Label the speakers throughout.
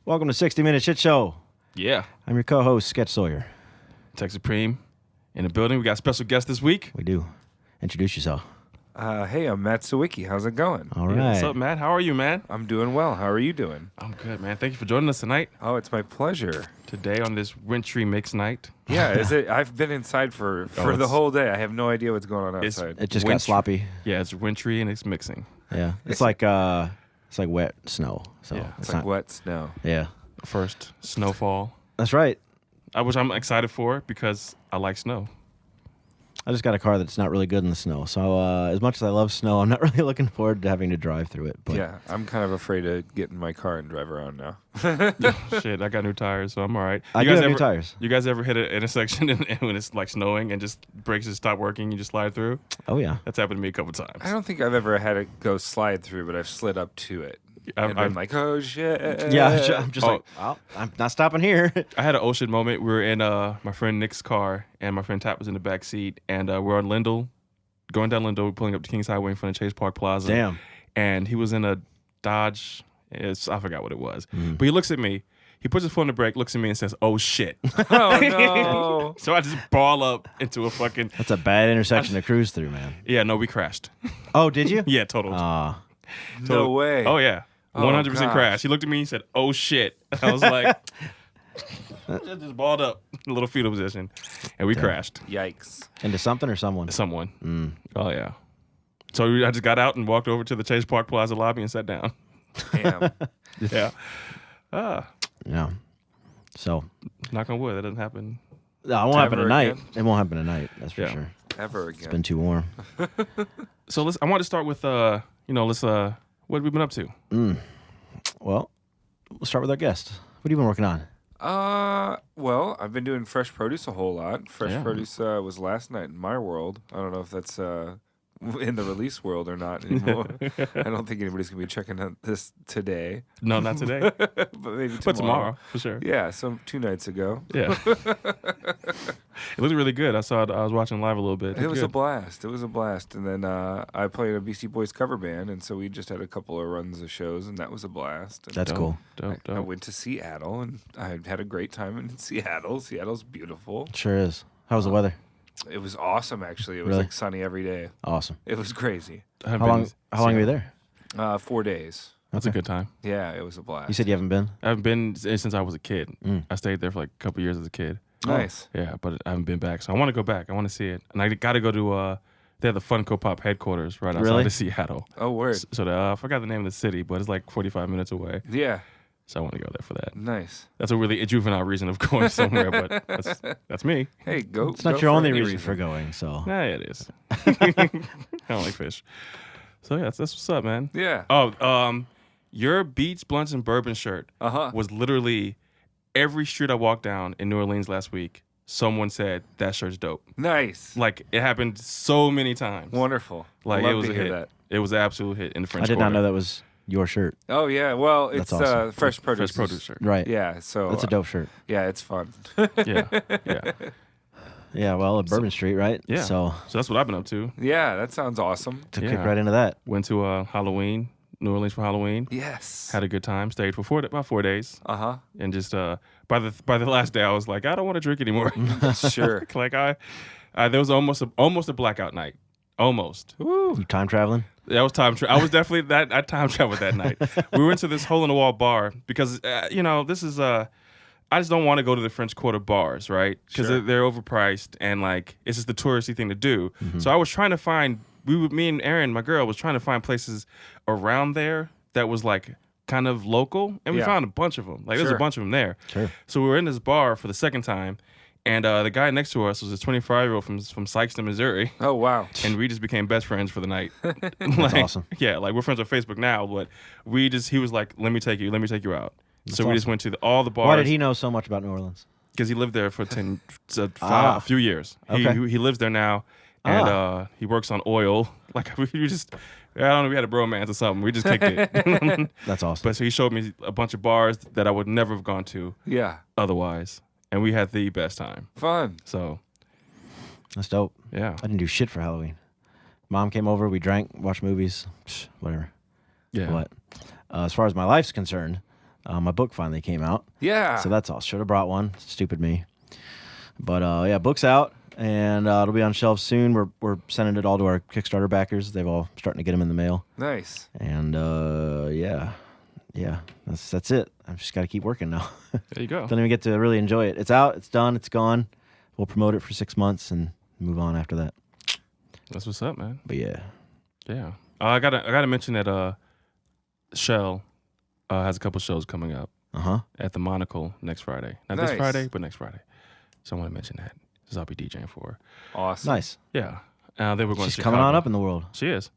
Speaker 1: Welcome to 60 Minute Shit Show.
Speaker 2: Yeah.
Speaker 1: I'm your co-host, Sketch Sawyer.
Speaker 2: Tech Supreme in the building. We got a special guest this week.
Speaker 1: We do. Introduce yourself.
Speaker 3: Hey, I'm Matt Sawicki. How's it going?
Speaker 1: All right.
Speaker 2: Yeah, what's up, Matt? How are you, man?
Speaker 3: I'm doing well. How are you doing?
Speaker 2: I'm good, man. Thank you for joining us tonight.
Speaker 3: Oh, it's my pleasure.
Speaker 2: Today on this wintry mix night.
Speaker 3: Yeah, is it? I've been inside for the whole day. I have no idea what's going on outside.
Speaker 1: It just got sloppy.
Speaker 2: Yeah, it's wintry and it's mixing.
Speaker 1: Yeah. It's like wet snow. So
Speaker 2: Yeah,
Speaker 3: it's like wet snow.
Speaker 1: Yeah.
Speaker 2: First snowfall.
Speaker 1: That's right.
Speaker 2: Which I'm excited for because I like snow.
Speaker 1: I just got a car that's not really good in the snow. So as much as I love snow, I'm not really looking forward to having to drive through it. But
Speaker 3: Yeah, I'm kind of afraid to get in my car and drive around now.
Speaker 2: Shit, I got new tires, so I'm all right.
Speaker 1: I do have new tires.
Speaker 2: You guys ever hit an intersection and when it's like snowing and just brakes just stop working, you just slide through?
Speaker 1: Oh, yeah.
Speaker 2: That's happened to me a couple times.
Speaker 3: I don't think I've ever had it go slide through, but I've slid up to it. I'm like, oh, shit.
Speaker 1: Yeah, I'm just like, well, I'm not stopping here.
Speaker 2: I had an ocean moment. We were in my friend Nick's car, and my friend Tap was in the back seat, and we're on Lindell, going down Lindell, pulling up to Kings Highway in front of Chase Park Plaza.
Speaker 1: Damn.
Speaker 2: And he was in a Dodge. I forgot what it was. But he looks at me. He puts his foot on the brake, looks at me, and says, "Oh shit!"
Speaker 3: Oh no!
Speaker 2: So I just ball up into a fucking.
Speaker 1: That's a bad intersection to cruise through, man.
Speaker 2: Yeah, no, we crashed.
Speaker 1: Oh, did you?
Speaker 2: Yeah, total.
Speaker 3: No way.
Speaker 2: Oh yeah. 100%
Speaker 3: gosh.
Speaker 2: crash. He looked at me. He said, "Oh shit!" I was like, just balled up, a little fetal position, and we crashed.
Speaker 3: Yikes.
Speaker 1: Into something or someone?
Speaker 2: Someone. Oh yeah. So I just got out and walked over to the Chase Park Plaza lobby and sat down.
Speaker 3: Damn.
Speaker 2: Yeah.
Speaker 1: Yeah. So.
Speaker 2: Knock on wood, that doesn't happen.
Speaker 1: No, it won't happen
Speaker 3: Ever
Speaker 1: tonight.
Speaker 3: again?
Speaker 1: It won't happen tonight. That's for
Speaker 2: Yeah.
Speaker 1: sure.
Speaker 3: Ever
Speaker 1: It's
Speaker 3: again.
Speaker 1: been too warm.
Speaker 2: So I want to start with what have we been up to?
Speaker 1: Well, we'll start with our guest. What have you been working on?
Speaker 3: Well, I've been doing fresh produce a whole lot. Fresh
Speaker 2: Yeah.
Speaker 3: produce was last night in my world. I don't know if that's in the release world or not anymore. I don't think anybody's gonna be checking out this today,
Speaker 2: No, not today.
Speaker 3: but maybe tomorrow.
Speaker 2: But tomorrow, for sure.
Speaker 3: Yeah, 2 nights ago.
Speaker 2: Yeah. It looked really good. I saw it. I was watching live a little bit.
Speaker 3: It was a
Speaker 2: good.
Speaker 3: blast. It was a blast. And then I played a Beastie Boys cover band, and so we just had a couple of runs of shows, and that was a blast. And
Speaker 1: That's cool.
Speaker 2: Dope.
Speaker 3: I went to Seattle, and I had a great time in Seattle. Seattle's beautiful.
Speaker 1: Sure is. How was the weather?
Speaker 3: It was awesome, actually. It was
Speaker 1: Really?
Speaker 3: like sunny every day.
Speaker 1: Awesome.
Speaker 3: It was crazy.
Speaker 2: I
Speaker 1: How
Speaker 2: haven't
Speaker 1: long?
Speaker 2: been-
Speaker 1: How long were you there?
Speaker 3: 4 days.
Speaker 2: That's a good time.
Speaker 3: Yeah, it was a blast.
Speaker 1: You said you haven't been.
Speaker 2: I haven't been since I was a kid.
Speaker 1: Mm.
Speaker 2: I stayed there for like a couple years as a kid.
Speaker 3: Nice.
Speaker 2: Yeah, but I haven't been back. So I want to go back. I want to see it. And I got to go to they have the Funko Pop headquarters right outside
Speaker 1: Really?
Speaker 2: of Seattle.
Speaker 3: Oh, word.
Speaker 2: So I forgot the name of the city, but it's like 45 minutes away.
Speaker 3: Yeah,
Speaker 2: So I want to go there for that.
Speaker 3: nice.
Speaker 2: That's a really juvenile reason of going somewhere, but that's me.
Speaker 3: Hey, go.
Speaker 1: It's not
Speaker 3: go
Speaker 1: your
Speaker 3: for
Speaker 1: only
Speaker 3: any
Speaker 1: reason for going. So
Speaker 2: Nah, it is. I don't like fish. So yeah, that's what's up, man.
Speaker 3: Yeah.
Speaker 2: Oh, your Beats, Blunts, and Bourbon shirt
Speaker 3: Uh-huh.
Speaker 2: was literally every street I walked down in New Orleans last week. Someone said that shirt's dope.
Speaker 3: Nice.
Speaker 2: Like it happened so many times.
Speaker 3: Wonderful.
Speaker 2: Like
Speaker 3: Love
Speaker 2: it was
Speaker 3: to
Speaker 2: a
Speaker 3: hear
Speaker 2: hit.
Speaker 3: that.
Speaker 2: It was an absolute hit in the French
Speaker 1: I did
Speaker 2: Quarter.
Speaker 1: not know that was your shirt.
Speaker 3: Oh, yeah. Well, it's
Speaker 1: That's awesome.
Speaker 3: fresh produce.
Speaker 2: Fresh produce shirt.
Speaker 1: Right.
Speaker 3: Yeah, so.
Speaker 1: That's a dope shirt.
Speaker 3: Yeah, it's fun.
Speaker 2: Yeah, yeah,
Speaker 1: Yeah. Well, at Bourbon Street, right?
Speaker 2: yeah.
Speaker 1: So
Speaker 2: So that's what I've been up to.
Speaker 3: Yeah, that sounds awesome.
Speaker 1: to
Speaker 2: Yeah.
Speaker 1: kick right into that.
Speaker 2: Went to Halloween, New Orleans for Halloween.
Speaker 3: Yes.
Speaker 2: Had a good time. Stayed for about 4 days,
Speaker 3: Uh-huh.
Speaker 2: and just by the last day, I was like, I don't want to drink anymore.
Speaker 3: Sure.
Speaker 2: Like there was almost a blackout night. Almost.
Speaker 1: You time traveling?
Speaker 2: That was time travel. I was definitely that. I time traveled that night. We went to this hole in the wall bar because this is I just don't want to go to the French Quarter bars, right? Because
Speaker 3: Sure.
Speaker 2: they're overpriced and like it's just the touristy thing to do. So I was trying to find. Me and Erin, my girl, was trying to find places around there that was like kind of local, and we
Speaker 3: Yeah.
Speaker 2: found a bunch of them. Like there's a
Speaker 3: Sure.
Speaker 2: bunch of them there.
Speaker 1: Sure.
Speaker 2: So we were in this bar for the second time, and the guy next to us was a 25-year-old from Sykeston, Missouri.
Speaker 3: Oh, wow.
Speaker 2: And we just became best friends for the night.
Speaker 1: That's awesome.
Speaker 2: Yeah, like we're friends on Facebook now, but he was like, let me take you out. So we just
Speaker 1: awesome.
Speaker 2: went to all the bars.
Speaker 1: Why did he know so much about New Orleans?
Speaker 2: Because he lived there for a few years.
Speaker 1: Okay.
Speaker 2: He lives there now, and he works on oil. Like we just, I don't know, we had a bromance or something. We just kicked it.
Speaker 1: That's awesome.
Speaker 2: But so he showed me a bunch of bars that I would never have gone to
Speaker 3: Yeah.
Speaker 2: otherwise, and we had the best time.
Speaker 3: Fun.
Speaker 2: So
Speaker 1: That's dope.
Speaker 2: yeah,
Speaker 1: I didn't do shit for Halloween. Mom came over. We drank, watched movies, whatever.
Speaker 2: yeah.
Speaker 1: But as far as my life's concerned, My book finally came out.
Speaker 3: Yeah.
Speaker 1: So that's all. Should have brought one. Stupid me. But yeah, book's out, and it'll be on shelves soon. We're sending it all to our Kickstarter backers. They've all starting to get them in the mail.
Speaker 3: Nice.
Speaker 1: And yeah, that's it. I've just got to keep working now.
Speaker 2: There you go.
Speaker 1: Don't even get to really enjoy it. It's out. It's done. It's gone. We'll promote it for 6 months and move on after that.
Speaker 2: That's what's up, man.
Speaker 1: But yeah.
Speaker 2: Yeah. I gotta mention that Shell has a couple shows coming up at the Monocle next Friday. Not this Friday, but next Friday. So I want to mention that. This I'll be DJing for her.
Speaker 3: Awesome.
Speaker 1: Nice.
Speaker 2: Yeah. They were going
Speaker 1: She's
Speaker 2: to
Speaker 1: coming on up in the world.
Speaker 2: She is.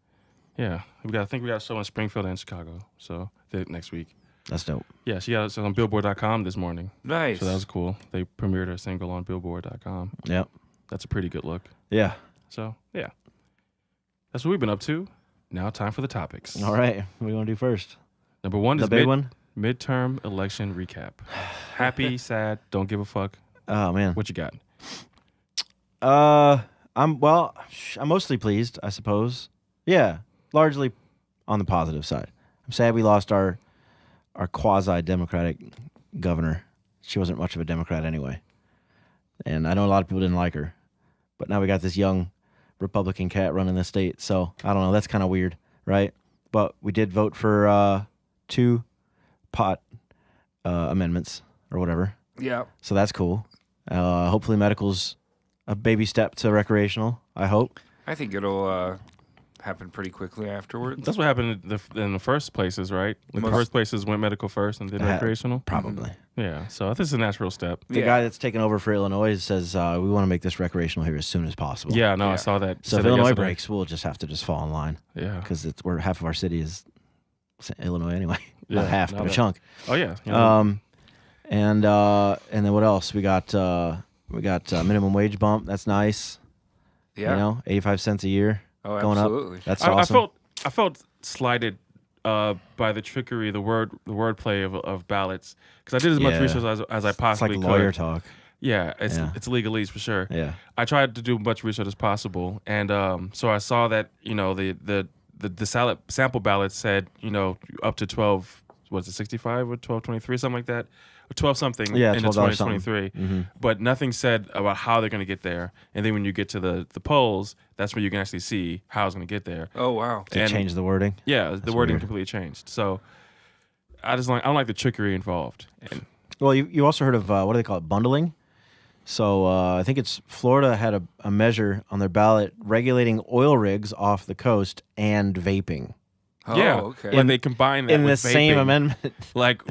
Speaker 2: Yeah. I think we got a show in Springfield and Chicago. So next week.
Speaker 1: That's dope.
Speaker 2: Yeah, she got it on Billboard.com this morning.
Speaker 3: Nice.
Speaker 2: So that was cool. They premiered her single on Billboard.com.
Speaker 1: Yep.
Speaker 2: That's a pretty good look.
Speaker 1: Yeah.
Speaker 2: So, yeah. That's what we've been up to. Now time for the topics.
Speaker 1: All right. What do you want to do first?
Speaker 2: Number one
Speaker 1: The
Speaker 2: is
Speaker 1: big one?
Speaker 2: midterm election recap. Happy, sad, don't give a fuck.
Speaker 1: Oh, man.
Speaker 2: What you got?
Speaker 1: I'm mostly pleased, I suppose. Yeah. Largely on the positive side. I'm sad we lost our quasi-democratic governor. She wasn't much of a Democrat anyway. And I know a lot of people didn't like her. But now we got this young Republican cat running the state. So, I don't know. That's kind of weird, right? But we did vote for 2 pot amendments or whatever.
Speaker 3: Yeah.
Speaker 1: So that's cool. Hopefully medical's a baby step to recreational, I hope.
Speaker 3: I think it'll happen pretty quickly afterwards.
Speaker 2: That's what happened in the first places, right? Like the first places went medical first and then recreational?
Speaker 1: Probably.
Speaker 2: Yeah, so I think it's a natural step.
Speaker 1: The guy that's taking over for Illinois says we want to make this recreational here as soon as possible.
Speaker 2: Yeah, no, I saw that.
Speaker 1: So if Illinois breaks, we'll just have to fall in line.
Speaker 2: Yeah.
Speaker 1: Because we're half of our city is Illinois anyway.
Speaker 2: Yeah,
Speaker 1: Not half, but a chunk.
Speaker 2: Oh, yeah.
Speaker 1: And then what else? We got minimum wage bump. That's nice.
Speaker 3: Yeah.
Speaker 1: You know, 85 cents a year going
Speaker 3: absolutely.
Speaker 1: up. That's awesome.
Speaker 2: I felt slighted by the trickery, the wordplay of ballots, because I did as much research as I possibly
Speaker 1: it's
Speaker 2: could.
Speaker 1: like lawyer talk.
Speaker 2: Yeah, it's legalese for sure.
Speaker 1: Yeah.
Speaker 2: I tried to do as much research as possible, and so I saw that the sample ballot said up to 12. Was it 65 or 1223, something like that? Or 12 something in 2023.
Speaker 1: Mm-hmm.
Speaker 2: But nothing said about how they're going to get there. And then when you get to the polls, that's where you can actually see how it's going to get there.
Speaker 3: Oh, wow.
Speaker 1: Did they change the wording?
Speaker 2: Yeah, the wording
Speaker 1: weird.
Speaker 2: completely changed. So I don't like the trickery involved. And
Speaker 1: Well, you also heard of, what do they call it, bundling? So I think it's Florida had a measure on their ballot regulating oil rigs off the coast and vaping.
Speaker 3: Oh,
Speaker 2: yeah,
Speaker 3: okay.
Speaker 2: when they combine that
Speaker 1: In the
Speaker 2: with
Speaker 1: same
Speaker 2: vaping,
Speaker 1: amendment.
Speaker 2: like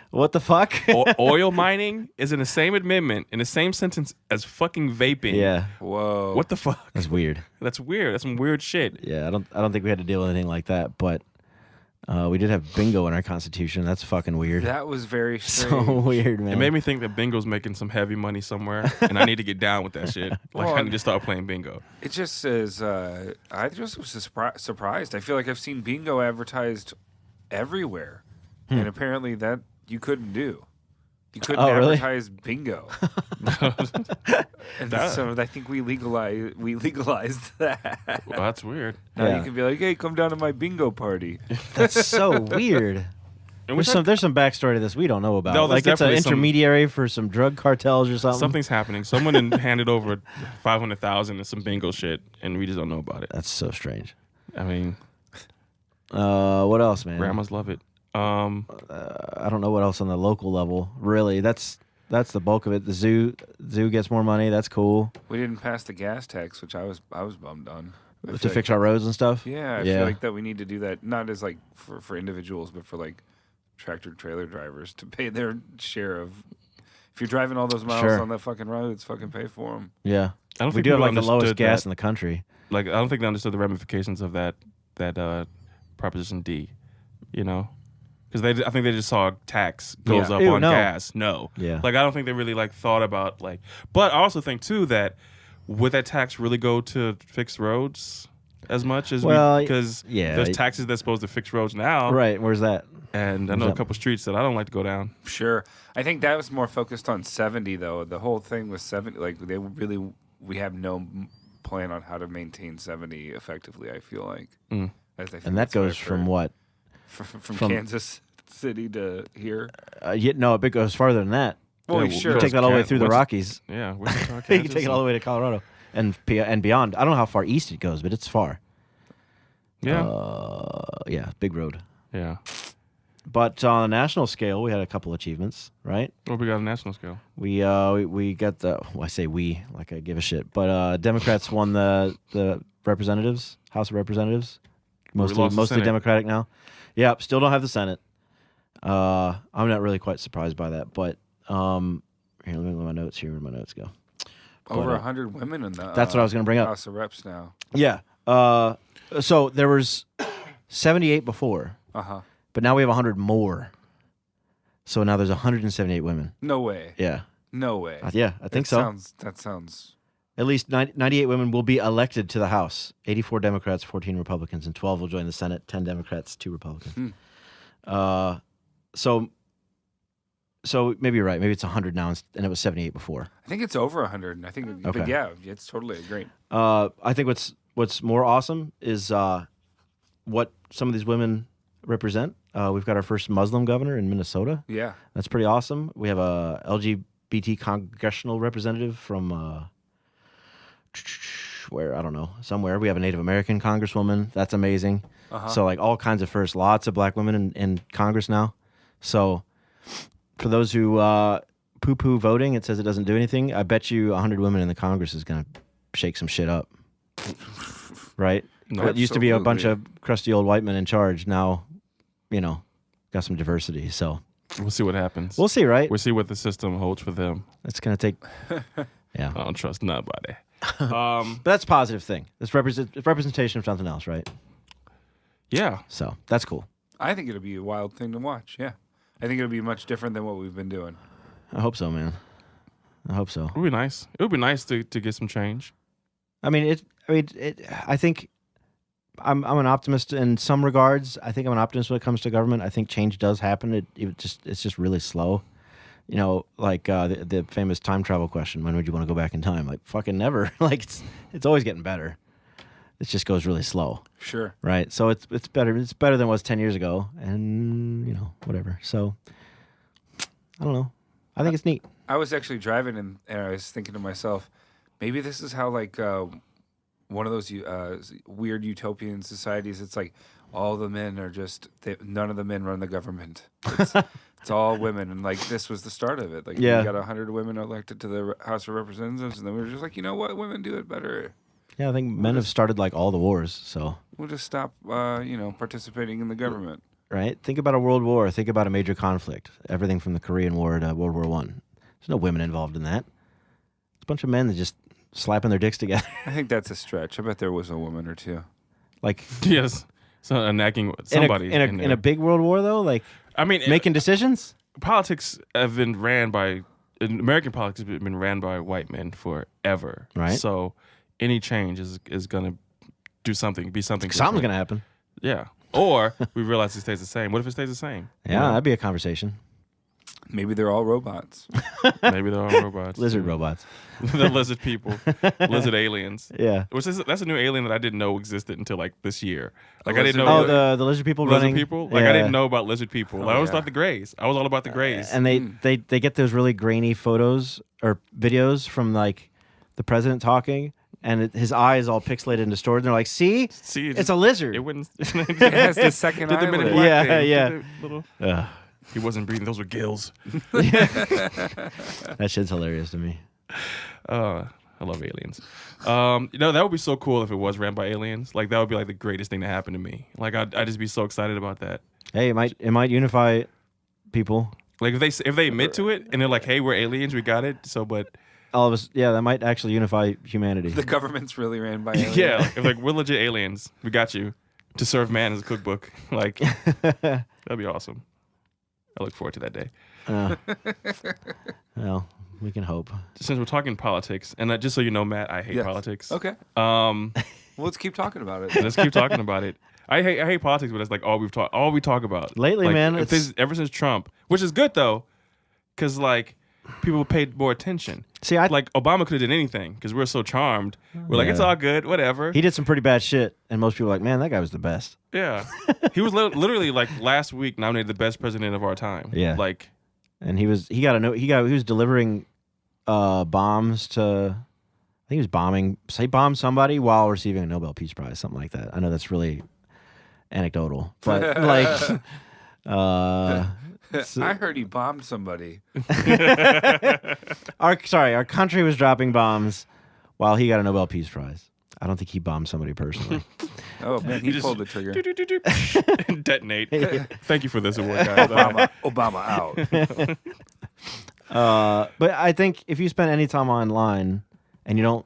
Speaker 1: What the fuck?
Speaker 2: oil mining is in the same amendment, in the same sentence as fucking vaping.
Speaker 1: Yeah.
Speaker 3: Whoa.
Speaker 2: What the fuck?
Speaker 1: That's weird.
Speaker 2: That's weird. That's some weird shit.
Speaker 1: Yeah, I don't think we had to deal with anything like that, but we did have bingo in our constitution. That's fucking weird.
Speaker 3: That was very strange.
Speaker 1: So weird, man.
Speaker 2: It made me think that bingo's making some heavy money somewhere, and I need to get down with that shit. Like, I need to start playing bingo.
Speaker 3: It just says, I just was surprised. I feel like I've seen bingo advertised everywhere. And apparently that you couldn't do. You couldn't
Speaker 1: really?
Speaker 3: advertise bingo. And so I think we legalized that.
Speaker 2: Well, that's weird.
Speaker 3: Now
Speaker 1: Yeah.
Speaker 3: you can be like, hey, come down to my bingo party.
Speaker 1: That's so weird.
Speaker 2: And
Speaker 1: There's some backstory to this we don't know about.
Speaker 2: No, there's
Speaker 1: like it's an
Speaker 2: definitely some-
Speaker 1: intermediary for some drug cartels or something.
Speaker 2: Something's happening. Someone handed over 500,000 and some bingo shit, and we just don't know about it.
Speaker 1: That's so strange.
Speaker 2: I mean,
Speaker 1: What else, man?
Speaker 2: grandmas love it.
Speaker 1: I don't know what else on the local level. Really, that's the bulk of it. The zoo gets more money. That's cool.
Speaker 3: We didn't pass the gas tax, which I was bummed on. I
Speaker 1: To
Speaker 3: feel
Speaker 1: fix our roads and stuff.
Speaker 3: Yeah, I feel like that we need to do that, not as like for individuals, but for like tractor trailer drivers to pay their share of. If you're driving all those miles on that fucking roads, fucking pay for them.
Speaker 1: Yeah,
Speaker 2: I don't
Speaker 1: we
Speaker 2: think
Speaker 1: do have
Speaker 2: people
Speaker 1: like the lowest
Speaker 2: understood
Speaker 1: gas
Speaker 2: that.
Speaker 1: in the country.
Speaker 2: Like, I don't think they understood the ramifications of that Proposition D, because I think they just saw tax goes up
Speaker 1: Ew,
Speaker 2: on
Speaker 1: no.
Speaker 2: gas. No,
Speaker 1: Yeah.
Speaker 2: like I don't think they really like thought about like. But I also think too that would that tax really go to fix roads as much as because there's taxes that's supposed to fix roads now,
Speaker 1: Right, where's that?
Speaker 2: And I know a couple streets that I don't like to go down.
Speaker 3: Sure, I think that was more focused on 70 though. The whole thing was 70. Like we have no plan on how to maintain 70 effectively. I feel like,
Speaker 1: And that goes from what?
Speaker 3: From Kansas city to here?
Speaker 1: No, it goes farther than that.
Speaker 3: Well,
Speaker 1: You
Speaker 3: sure.
Speaker 1: take that all the way through the Rockies.
Speaker 2: Yeah, Wichita,
Speaker 1: You
Speaker 2: Kansas,
Speaker 1: can take it all the way to Colorado and beyond. I don't know how far east it goes, but it's far.
Speaker 2: Yeah,
Speaker 1: Yeah, big road.
Speaker 2: yeah.
Speaker 1: But on a national scale, we had a couple achievements, right?
Speaker 2: What we got on a national scale?
Speaker 1: We got the. Well, I say we like I give a shit, but Democrats won the representatives, House of Representatives,
Speaker 2: lost the
Speaker 1: mostly
Speaker 2: Senate.
Speaker 1: Democratic now. Yep, still don't have the Senate. I'm not really quite surprised by that, but here, let me look at my notes here. Where my notes go?
Speaker 3: Over 100 women in the.
Speaker 1: That's what I was going to bring up.
Speaker 3: House of Reps now.
Speaker 1: Yeah. So there was 78 before, but now we have 100 more. So now there's 178 women.
Speaker 3: No way.
Speaker 1: Yeah.
Speaker 3: No way.
Speaker 1: Yeah, I think so.
Speaker 3: That sounds.
Speaker 1: At least 98 women will be elected to the House. 84 Democrats, 14 Republicans, and 12 will join the Senate. 10 Democrats, 2 Republicans. So maybe you're right. Maybe it's 100 now, and it was 78 before.
Speaker 3: I think it's over 100. I think. But
Speaker 1: Okay.
Speaker 3: yeah, it's totally great.
Speaker 1: I think what's more awesome is what some of these women represent. We've got our first Muslim governor in Minnesota.
Speaker 3: Yeah.
Speaker 1: That's pretty awesome. We have a LGBT congressional representative from where, I don't know, somewhere. We have a Native American congresswoman. That's amazing. So like all kinds of firsts. Lots of black women in Congress now. So for those who poo-poo voting, it says it doesn't do anything. I bet you 100 women in the Congress is going to shake some shit up. Right?
Speaker 2: No,
Speaker 1: It used to be a bunch
Speaker 3: absolutely.
Speaker 1: of crusty old white men in charge. Now, got some diversity. So
Speaker 2: We'll see what happens.
Speaker 1: we'll see, right?
Speaker 2: We'll see what the system holds for them.
Speaker 1: It's going to take... Yeah.
Speaker 2: I don't trust nobody.
Speaker 1: But that's a positive thing. It's representation of something else, right?
Speaker 2: Yeah.
Speaker 1: So that's cool.
Speaker 3: I think it'll be a wild thing to watch. Yeah. I think it'll be much different than what we've been doing.
Speaker 1: I hope so, man. I hope so.
Speaker 2: It would be nice. It would be nice to get some change.
Speaker 1: I think I'm an optimist in some regards. I think I'm an optimist when it comes to government. I think change does happen. It's just really slow. Like the famous time travel question: when would you want to go back in time? Like fucking never. Like it's always getting better. It just goes really slow,
Speaker 3: Sure.
Speaker 1: right? So it's better. It's better than it was 10 years ago, and whatever. So I don't know. I think it's neat.
Speaker 3: I was actually driving and I was thinking to myself, maybe this is how like one of those weird utopian societies. It's like all the men are none of the men run the government. It's all women, and like this was the start of it. Like
Speaker 1: Yeah.
Speaker 3: we got 100 women elected to the House of Representatives, and then we were just like, you know what, women do it better.
Speaker 1: Yeah, I think men have started like all the wars. So
Speaker 3: We'll just stop, participating in the government.
Speaker 1: right, think about a world war. Think about a major conflict. Everything from the Korean War to World War I. There's no women involved in that. It's a bunch of men that just slapping their dicks together.
Speaker 3: I think that's a stretch. I bet there was a woman or two.
Speaker 1: Like
Speaker 2: Yes. So nagging somebody
Speaker 1: in a big world war though, like
Speaker 2: I mean,
Speaker 1: making decisions.
Speaker 2: politics have been ran by American politics has been ran by white men forever.
Speaker 1: Right.
Speaker 2: So any change is gonna do something, be something.
Speaker 1: Something's
Speaker 2: different.
Speaker 1: gonna happen.
Speaker 2: Yeah. Or we realize it stays the same. What if it stays the same?
Speaker 1: Yeah, that'd be a conversation.
Speaker 3: Maybe they're all robots.
Speaker 2: Maybe they're all robots.
Speaker 1: Lizard robots.
Speaker 2: The lizard people, lizard aliens.
Speaker 1: Yeah.
Speaker 2: That's a new alien that I didn't know existed until like this year. Like I
Speaker 3: lizard
Speaker 2: didn't know.
Speaker 1: Oh, the lizard people
Speaker 2: lizard
Speaker 1: running.
Speaker 2: people. Like
Speaker 1: Yeah.
Speaker 2: I didn't know about lizard people. I always
Speaker 3: yeah.
Speaker 2: thought the Greys. I was all about the Greys.
Speaker 1: And they get those really grainy photos or videos from like the president talking, and his eye is all pixelated and distorted. And they're like, "See, it's a lizard."
Speaker 2: It wouldn't.
Speaker 3: It has the second
Speaker 2: Did the Men in
Speaker 3: eyelid.
Speaker 2: Black
Speaker 1: Yeah,
Speaker 2: thing.
Speaker 1: yeah.
Speaker 2: Did the little-
Speaker 1: Ugh,
Speaker 2: He wasn't breathing. Those were gills.
Speaker 1: that shit's hilarious to me.
Speaker 2: I love aliens. That would be so cool if it was ran by aliens. Like that would be like the greatest thing to happen to me. Like I'd just be so excited about that.
Speaker 1: Hey, it might unify people.
Speaker 2: Like if they admit to it and they're like, "Hey, we're aliens. We got it." So, but
Speaker 1: All of us, yeah, that might actually unify humanity.
Speaker 3: The government's really ran by aliens.
Speaker 2: yeah, if we're legit aliens, we got you to serve man as a cookbook. Like that'd be awesome. I look forward to that day.
Speaker 1: Well, we can hope.
Speaker 2: Since we're talking politics, and just so you know, Matt, I hate
Speaker 3: Yes.
Speaker 2: politics.
Speaker 3: Okay.
Speaker 2: Well,
Speaker 3: Well, let's keep talking about it.
Speaker 2: let's keep talking about it. I hate politics, but it's like all we talk about
Speaker 1: Lately,
Speaker 2: Like,
Speaker 1: man,
Speaker 2: ever since Trump, which is good though, because like people paid more attention.
Speaker 1: See, I
Speaker 2: Like Obama could have done anything because we're so charmed. We're like,
Speaker 1: Yeah.
Speaker 2: it's all good, whatever.
Speaker 1: he did some pretty bad shit, and most people are like, man, that guy was the best.
Speaker 2: Yeah, he was literally like last week nominated the best president of our time.
Speaker 1: Yeah.
Speaker 2: like
Speaker 1: And he was delivering bombs to. I think he was bombing. He bombed somebody while receiving a Nobel Peace Prize, something like that. I know that's really anecdotal, but like,
Speaker 3: I heard he bombed somebody.
Speaker 1: our country was dropping bombs while he got a Nobel Peace Prize. I don't think he bombed somebody personally.
Speaker 3: Oh man, he pulled the trigger.
Speaker 2: detonate. Thank you for this award, guys.
Speaker 3: Obama out.
Speaker 1: But I think if you spend any time online and you don't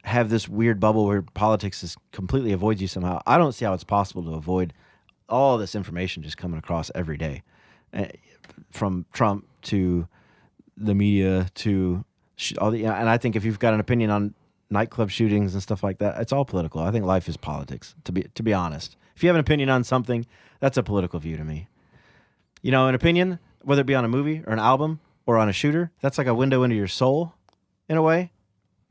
Speaker 1: have this weird bubble where politics is completely avoids you somehow, I don't see how it's possible to avoid all this information just coming across every day, from Trump to the media to all the. And I think if you've got an opinion on nightclub shootings and stuff like that, it's all political. I think life is politics. To be honest, if you have an opinion on something, that's a political view to me. You know, an opinion, whether it be on a movie or an album or on a shooter, that's like a window into your soul, in a way.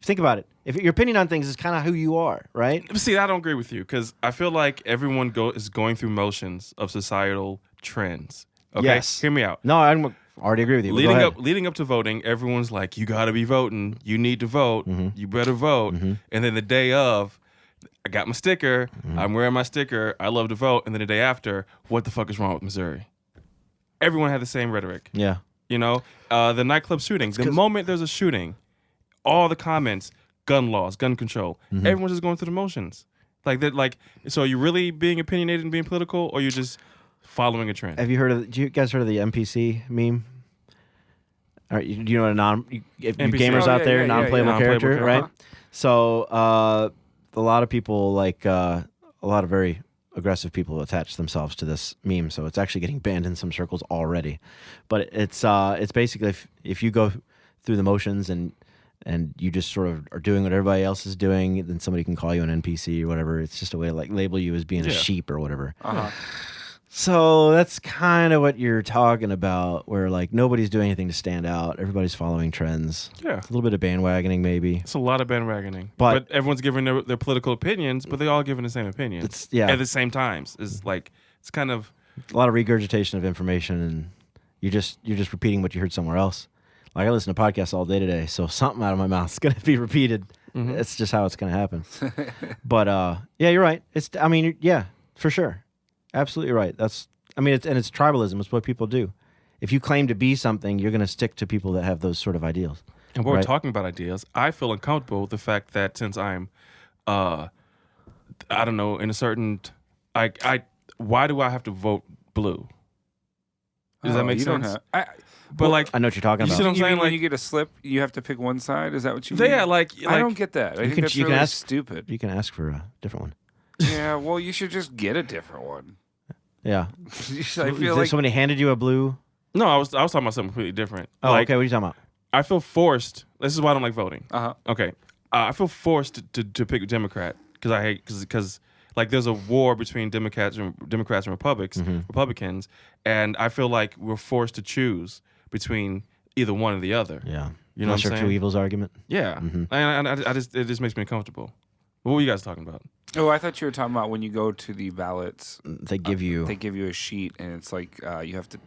Speaker 1: Think about it. If your opinion on things is kind of who you are, right?
Speaker 2: See, I don't agree with you because I feel like everyone is going through motions of societal trends. Okay,
Speaker 1: Yes.
Speaker 2: hear me out.
Speaker 1: No, I already agree with you. Go ahead.
Speaker 2: Leading up to voting, everyone's like, "You got to be voting. You need to vote. You better vote." And then the day of, I got my sticker. I'm wearing my sticker. I love to vote. And then the day after, what the fuck is wrong with Missouri? Everyone had the same rhetoric.
Speaker 1: Yeah.
Speaker 2: You know, the nightclub shootings. The moment there's a shooting, all the comments, gun laws, gun control. Everyone's just going through the motions. Like that. Like, so are you really being opinionated and being political, or you're just following a trend?
Speaker 1: Have you heard of? Do you guys heard of the NPC meme? All right, do you know what you
Speaker 2: NPC?
Speaker 1: gamers
Speaker 3: Oh,
Speaker 1: out
Speaker 3: yeah,
Speaker 1: there,
Speaker 3: yeah,
Speaker 1: non-playable
Speaker 2: yeah.
Speaker 1: character,
Speaker 2: Non-playable
Speaker 1: right?
Speaker 3: character.
Speaker 1: So a lot of people, like a lot of very aggressive people, attach themselves to this meme. So it's actually getting banned in some circles already. But it's basically if you go through the motions and you just sort of are doing what everybody else is doing, then somebody can call you an NPC or whatever. It's just a way to like label you as being a sheep or whatever. So that's kind of what you're talking about, where like nobody's doing anything to stand out. Everybody's following trends.
Speaker 2: Yeah.
Speaker 1: A little bit of bandwagoning maybe.
Speaker 2: It's a lot of bandwagoning.
Speaker 1: But
Speaker 2: everyone's giving their political opinions, but they all giving the same opinion. At the same times. It's like, it's kind of
Speaker 1: a lot of regurgitation of information, and you're just repeating what you heard somewhere else. Like I listen to podcasts all day today, so something out of my mouth is going to be repeated. It's just how it's going to happen. But yeah, you're right. Yeah, for sure. Absolutely right. It's tribalism. It's what people do. If you claim to be something, you're going to stick to people that have those sort of ideals.
Speaker 2: And we're talking about ideas. I feel uncomfortable with the fact that since I'm, I don't know, in a certain, why do I have to vote blue? Does that make sense? But like,
Speaker 1: I know what you're talking
Speaker 2: you
Speaker 1: about.
Speaker 2: see what I'm
Speaker 3: You
Speaker 2: saying?
Speaker 3: mean when
Speaker 2: Like,
Speaker 3: you get a slip, you have to pick one side? Is that what you mean?
Speaker 2: yeah, like
Speaker 3: I don't get that. I think that's really stupid.
Speaker 1: You can ask for a different one.
Speaker 3: Yeah, well, you should just get a different one.
Speaker 1: Yeah.
Speaker 3: I feel like
Speaker 1: somebody handed you a blue.
Speaker 2: No, I was talking about something completely different.
Speaker 1: Oh,
Speaker 2: like,
Speaker 1: okay. What are you talking about?
Speaker 2: I feel forced. This is why I don't like voting.
Speaker 3: Okay.
Speaker 2: I feel forced to pick a Democrat because like there's a war between Democrats and Republicans, and I feel like we're forced to choose between either one or the other.
Speaker 1: Yeah.
Speaker 2: You know what I'm
Speaker 1: Lesser of
Speaker 2: saying?
Speaker 1: two evils argument.
Speaker 2: Yeah, and it just makes me uncomfortable. What were you guys talking about?
Speaker 3: Oh, I thought you were talking about when you go to the ballots.
Speaker 1: They give you
Speaker 3: a sheet, and it's like you have to.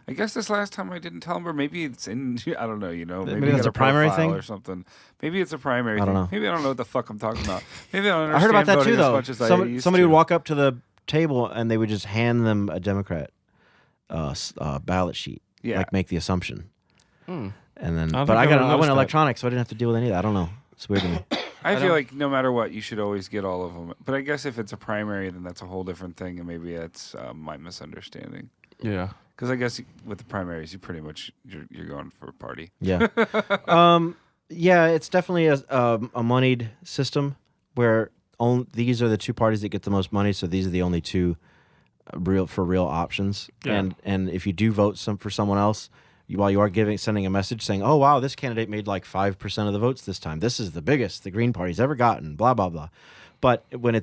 Speaker 3: I guess this last time I didn't tell them, or maybe it's in. I don't know. Maybe
Speaker 1: that's
Speaker 3: you got
Speaker 1: a primary
Speaker 3: profile
Speaker 1: thing
Speaker 3: or something. Maybe it's a primary.
Speaker 1: I don't
Speaker 3: thing.
Speaker 1: know.
Speaker 3: Maybe I don't know what the fuck I'm talking about. Maybe I don't understand.
Speaker 1: I heard about that
Speaker 3: voting
Speaker 1: too, though.
Speaker 3: As much as I used
Speaker 1: Somebody
Speaker 3: to.
Speaker 1: would walk up to the table and they would just hand them a Democrat ballot sheet.
Speaker 3: Yeah.
Speaker 1: Like make the assumption. And then,
Speaker 2: I
Speaker 1: but I
Speaker 2: would've
Speaker 1: went
Speaker 2: noticed that.
Speaker 1: electronic, so I didn't have to deal with any of that. I don't know. It's weird to me.
Speaker 3: I feel like no matter what, you should always get all of them. But I guess if it's a primary, then that's a whole different thing, and maybe that's my misunderstanding.
Speaker 2: Yeah.
Speaker 3: Because I guess with the primaries, you pretty much you're going for a party.
Speaker 1: Yeah. Yeah, it's definitely a moneyed system where these are the two parties that get the most money, so these are the only two real options.
Speaker 2: Yeah.
Speaker 1: And if you do vote for someone else, while you are sending a message saying, "Oh wow, this candidate made like 5% of the votes this time. This is the biggest the Green Party's ever gotten." Blah blah blah. But when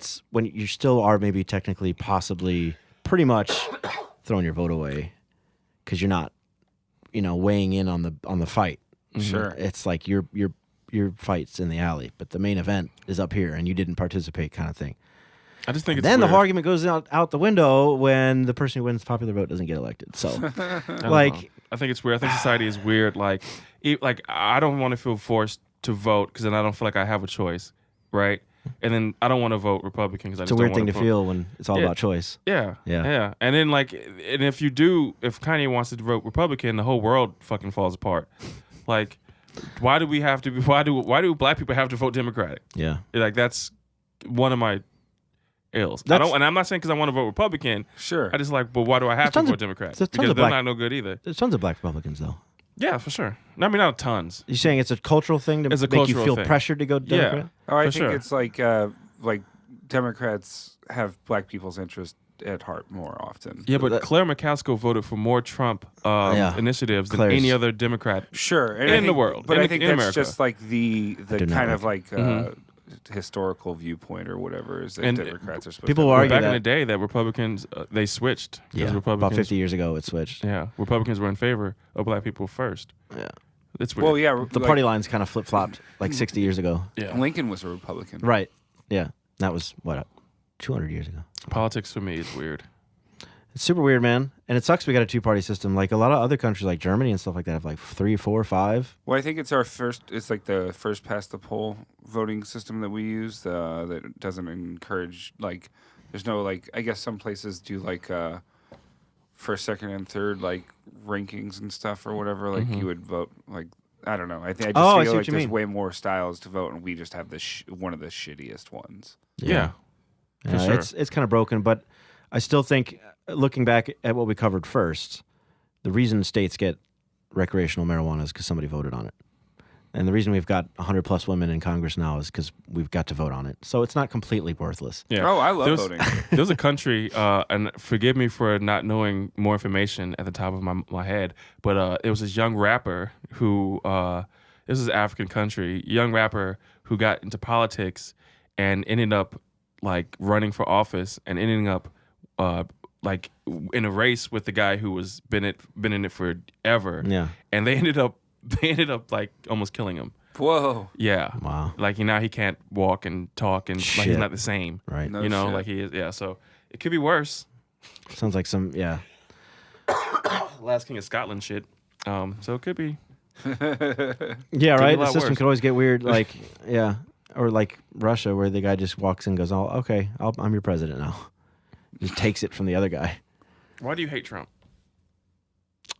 Speaker 1: you still are maybe technically, possibly, pretty much throwing your vote away because you're not weighing in on the fight.
Speaker 3: Sure.
Speaker 1: It's like your fight's in the alley, but the main event is up here, and you didn't participate, kind of thing.
Speaker 2: I just think it's
Speaker 1: then
Speaker 2: weird.
Speaker 1: the whole argument goes out the window when the person who wins the popular vote doesn't get elected. So,
Speaker 2: I don't
Speaker 1: like,
Speaker 2: know. I think it's weird. I think society is weird. Like I don't want to feel forced to vote because then I don't feel like I have a choice, right? And then I don't want to vote Republican because I
Speaker 1: it's
Speaker 2: just
Speaker 1: a weird
Speaker 2: don't
Speaker 1: thing to
Speaker 2: want
Speaker 1: feel when it's all
Speaker 2: Yeah.
Speaker 1: about choice.
Speaker 2: Yeah,
Speaker 1: Yeah.
Speaker 2: yeah. And then and if Kanye wants to vote Republican, the whole world fucking falls apart. Like, why do we have to? Why do black people have to vote Democratic?
Speaker 1: Yeah.
Speaker 2: Like that's one of my ills.
Speaker 1: That's-
Speaker 2: And I'm not saying because I want to vote Republican.
Speaker 3: Sure.
Speaker 2: I just like, but why do I have to
Speaker 1: tons
Speaker 2: vote
Speaker 1: of-
Speaker 2: Democrat?
Speaker 1: there's tons
Speaker 2: Because
Speaker 1: of
Speaker 2: they're
Speaker 1: black-
Speaker 2: not no good either.
Speaker 1: There's tons of black Republicans, though.
Speaker 2: Yeah, for sure. I mean, not tons.
Speaker 1: You're saying it's a cultural thing to
Speaker 2: It's a
Speaker 1: make you
Speaker 2: cultural
Speaker 1: feel
Speaker 2: thing.
Speaker 1: pressured to go Democrat?
Speaker 3: Oh, I
Speaker 2: For
Speaker 3: think
Speaker 2: sure.
Speaker 3: it's like Democrats have black people's interest at heart more often.
Speaker 2: Yeah, but Claire McCaskill voted for more Trump
Speaker 1: Yeah.
Speaker 2: initiatives than
Speaker 1: Claire's-
Speaker 2: any other Democrat.
Speaker 3: Sure, and
Speaker 2: In
Speaker 3: I
Speaker 2: the
Speaker 3: think-
Speaker 2: world,
Speaker 3: but
Speaker 2: in
Speaker 3: I think
Speaker 2: in
Speaker 3: that's
Speaker 2: America.
Speaker 3: just like the
Speaker 1: do not
Speaker 3: kind
Speaker 1: like
Speaker 3: of like
Speaker 2: Mhm.
Speaker 3: historical viewpoint or whatever is that
Speaker 2: And
Speaker 3: Democrats are supposed
Speaker 1: people
Speaker 3: to
Speaker 1: will
Speaker 3: have.
Speaker 1: argue
Speaker 2: Back in
Speaker 1: that-
Speaker 2: the day, that Republicans they switched. 'Cause
Speaker 1: Yeah.
Speaker 2: Republicans,
Speaker 1: About 50 years ago, it switched.
Speaker 2: Yeah, Republicans were in favor of black people first.
Speaker 1: Yeah.
Speaker 2: It's weird.
Speaker 3: Well, yeah,
Speaker 1: The party lines kind of flip flopped like 60 years ago.
Speaker 2: yeah.
Speaker 3: Lincoln was a Republican.
Speaker 1: Right. Yeah. That was, 200 years ago.
Speaker 2: Politics for me is weird.
Speaker 1: It's super weird, man. And it sucks we got a two-party system. Like a lot of other countries like Germany and stuff like that have like 3, 4, 5.
Speaker 3: Well, I think it's it's like the first past the poll voting system that we use that doesn't encourage, like, there's no, like, I guess some places do, like, first, second, and third, like, rankings and stuff or whatever. Like, you would vote, like, I don't know. I think I just
Speaker 1: Oh, I see
Speaker 3: feel
Speaker 1: what
Speaker 3: like
Speaker 1: you
Speaker 3: there's
Speaker 1: mean.
Speaker 3: way more styles to vote, and we just have one of the shittiest ones.
Speaker 2: Yeah. For sure.
Speaker 1: It's kind of broken, but I still think, looking back at what we covered first, the reason states get recreational marijuana is because somebody voted on it. And the reason we've got 100 plus women in Congress now is because we've got to vote on it. So it's not completely worthless.
Speaker 2: Yeah.
Speaker 3: Oh, I love
Speaker 2: There's-
Speaker 3: voting.
Speaker 2: There's a country, and forgive me for not knowing more information at the top of my head, but it was this young rapper who, this is an African country, young rapper who got into politics and ended up like running for office and ending up like in a race with the guy who was been in it forever.
Speaker 1: Yeah.
Speaker 2: And they ended up like almost killing him.
Speaker 3: Whoa.
Speaker 2: Yeah.
Speaker 1: Wow.
Speaker 2: Like now he can't walk and talk and like
Speaker 1: Shit.
Speaker 2: he's not the same.
Speaker 1: Right.
Speaker 3: No
Speaker 2: You know,
Speaker 3: shit.
Speaker 2: like he is. Yeah. So it could be worse.
Speaker 1: Sounds like some, yeah.
Speaker 2: Last King of Scotland shit. So it could be.
Speaker 1: Yeah,
Speaker 2: a
Speaker 1: right? The
Speaker 2: lot
Speaker 1: system
Speaker 2: worse.
Speaker 1: could always get weird. Like, yeah. Or like Russia, where the guy just walks in and goes, "Oh, okay, I'm your president now." Just takes it from the other guy.
Speaker 2: Why do you hate Trump?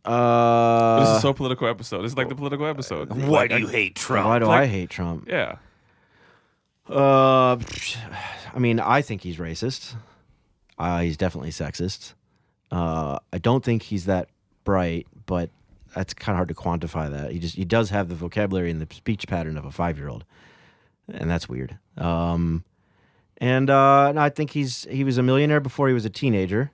Speaker 2: This is
Speaker 1: Uh,
Speaker 2: so political episode. This is like the political episode.
Speaker 3: Why do you hate Trump?
Speaker 1: why do
Speaker 2: Like-
Speaker 1: I hate Trump?
Speaker 2: Yeah.
Speaker 1: I mean, I think he's racist. He's definitely sexist. I don't think he's that bright, but that's kind of hard to quantify that. He does have the vocabulary and the speech pattern of a 5-year-old, and that's weird. And I think he was a millionaire before he was a teenager,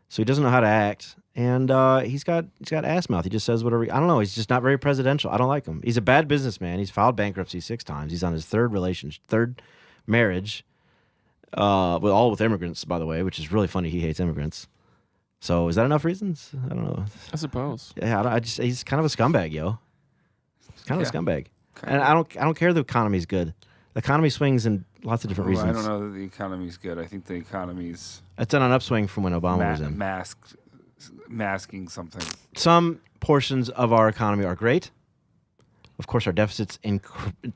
Speaker 1: so he doesn't know how to act. And he's got ass mouth. He just says whatever. I don't know. He's just not very presidential. I don't like him. He's a bad businessman. He's filed bankruptcy 6 times. He's on his third marriage, with immigrants, by the way, which is really funny. He hates immigrants. So is that enough reasons? I don't know.
Speaker 2: I suppose.
Speaker 1: Yeah, he's kind of a scumbag, yo. He's kind of a
Speaker 3: Yeah.
Speaker 1: scumbag. And I don't care. The economy's good. The economy swings in lots of different
Speaker 3: Ooh, I
Speaker 1: reasons.
Speaker 3: don't know that the economy's good. I think the economy's
Speaker 1: It's on an upswing from when Obama was in.
Speaker 3: masking something.
Speaker 1: Some portions of our economy are great. Of course, our deficit's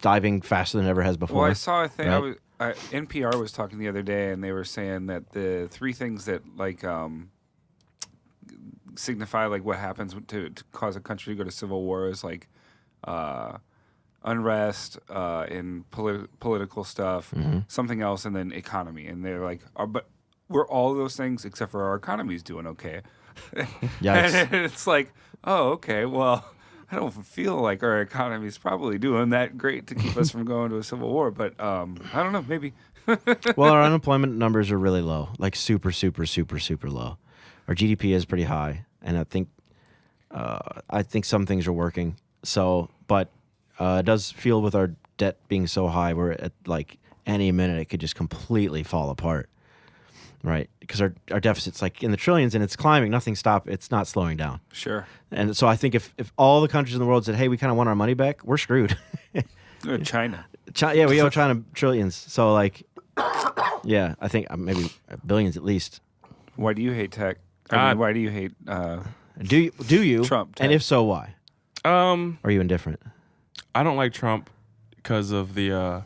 Speaker 1: diving faster than it ever has before.
Speaker 3: Well, I saw a thing.
Speaker 1: right?
Speaker 3: NPR was talking the other day, and they were saying that the 3 things that like signify like what happens to cause a country to go to civil war is like unrest in political stuff, something else, and then economy. And they're like, but we're all of those things except for our economy's doing okay.
Speaker 1: Yikes.
Speaker 3: And it's like, oh, okay, well, I don't feel like our economy's probably doing that great to keep us from going to a civil war, but I don't know, maybe.
Speaker 1: Well, our unemployment numbers are really low, like super, super, super, super low. Our GDP is pretty high, and I think some things are working. So, but it does feel with our debt being so high, we're at like any minute it could just completely fall apart. right? Because our deficit's like in the trillions and it's climbing. It's not slowing down.
Speaker 3: Sure.
Speaker 1: And so I think if all the countries in the world said, hey, we kind of want our money back, we're screwed.
Speaker 3: China.
Speaker 1: Yeah, we owe China trillions. So like, yeah, I think maybe billions at least.
Speaker 3: Why do you hate tech? I mean, why do you hate
Speaker 1: Do you?
Speaker 3: Trump?
Speaker 1: And if so, why? Are you indifferent?
Speaker 2: I don't like Trump because of the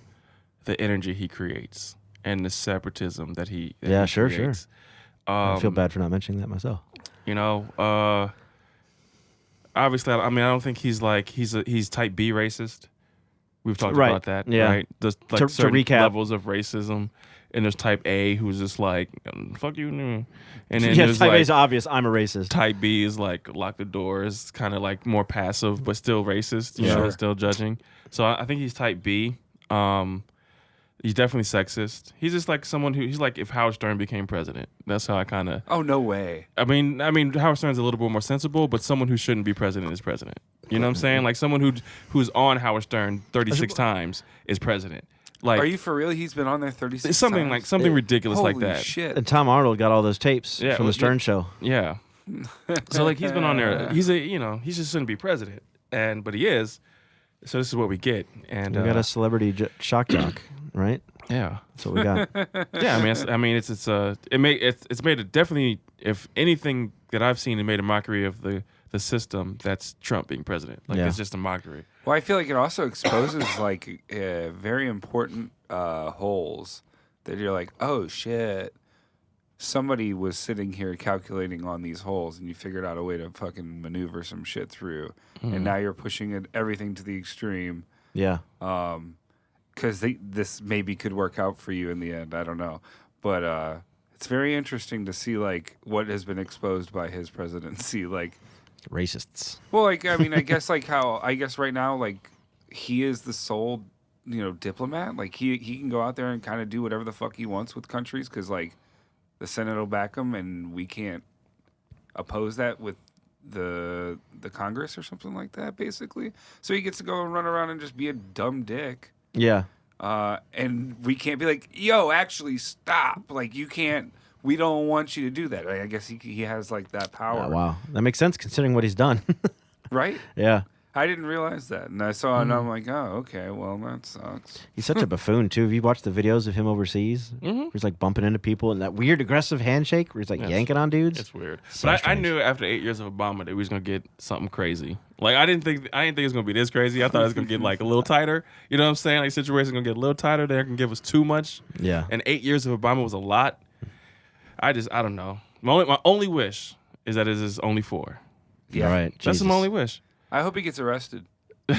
Speaker 2: energy he creates and the separatism that he
Speaker 1: Sure.
Speaker 2: creates.
Speaker 1: I feel bad for not mentioning that myself.
Speaker 2: You know, obviously, I mean, I don't think he's type B racist. We've talked
Speaker 1: Right.
Speaker 2: about that,
Speaker 1: Yeah.
Speaker 2: right? There's like
Speaker 1: To
Speaker 2: certain
Speaker 1: recap.
Speaker 2: levels of racism, and there's type A who's just like, fuck you, and then
Speaker 1: Yeah,
Speaker 2: there's
Speaker 1: type A
Speaker 2: like
Speaker 1: is obvious. I'm a racist.
Speaker 2: type B is like lock the doors, kind of like more passive, but still racist, you know,
Speaker 3: Sure.
Speaker 2: and still judging. So I think he's type B. He's definitely sexist. He's just like someone he's like if Howard Stern became president. That's how I kind of.
Speaker 3: Oh, no way.
Speaker 2: I mean, Howard Stern's a little bit more sensible, but someone who shouldn't be president is president. You know what I'm saying? Like someone who's on Howard Stern 36 times is president. Like,
Speaker 3: Are you for real? He's been on there 36
Speaker 2: it's something
Speaker 3: times?
Speaker 2: like something ridiculous
Speaker 3: Holy
Speaker 2: like that.
Speaker 3: shit.
Speaker 1: And Tom Arnold got all those tapes
Speaker 2: Yeah,
Speaker 1: from the Stern show.
Speaker 2: Yeah. So like he's been on there. He just shouldn't be president, but he is. So this is what we get. And
Speaker 1: We got a celebrity shock jock, right?
Speaker 2: yeah.
Speaker 1: That's what we got.
Speaker 2: Yeah, it's made it definitely, if anything that I've seen, it made a mockery of the system that's Trump being president. Like
Speaker 1: Yeah.
Speaker 2: it's just a mockery.
Speaker 3: Well, I feel like it also exposes like very important holes that you're like, oh shit, somebody was sitting here calculating on these holes, and you figured out a way to fucking maneuver some shit through, and now you're pushing everything to the extreme.
Speaker 1: Yeah.
Speaker 3: Because this maybe could work out for you in the end. I don't know, but it's very interesting to see like what has been exposed by his presidency, like.
Speaker 1: Racists.
Speaker 3: Well, like I mean, I guess right now, like he is the sole, diplomat. Like he can go out there and kind of do whatever the fuck he wants with countries because like the Senate will back him, and we can't oppose that with the Congress or something like that, basically. So he gets to go and run around and just be a dumb dick.
Speaker 1: Yeah.
Speaker 3: And we can't be like, yo, actually stop. Like you can't. We don't want you to do that. I guess he has like that power.
Speaker 1: Oh, wow. That makes sense considering what he's done.
Speaker 3: Right?
Speaker 1: Yeah.
Speaker 3: I didn't realize that. And I saw it and I'm like, oh, okay, well, that sucks.
Speaker 1: He's such a buffoon, too. Have you watched the videos of him overseas? Where he's like bumping into people and that weird aggressive handshake where he's like yanking on dudes?
Speaker 2: It's weird.
Speaker 1: So
Speaker 2: But I
Speaker 1: strange.
Speaker 2: knew after 8 years of Obama that we was gonna get something crazy. Like I didn't think it was gonna be this crazy. I thought it was gonna get like a little tighter. You know what I'm saying? Like situation's gonna get a little tighter. They can give us too much.
Speaker 1: Yeah.
Speaker 2: And 8 years of Obama was a lot. I don't know. My only wish is that it is only 4.
Speaker 3: Yeah.
Speaker 1: All right.
Speaker 2: That's
Speaker 1: Jesus.
Speaker 2: my only wish.
Speaker 3: I hope he gets arrested.
Speaker 2: Yeah.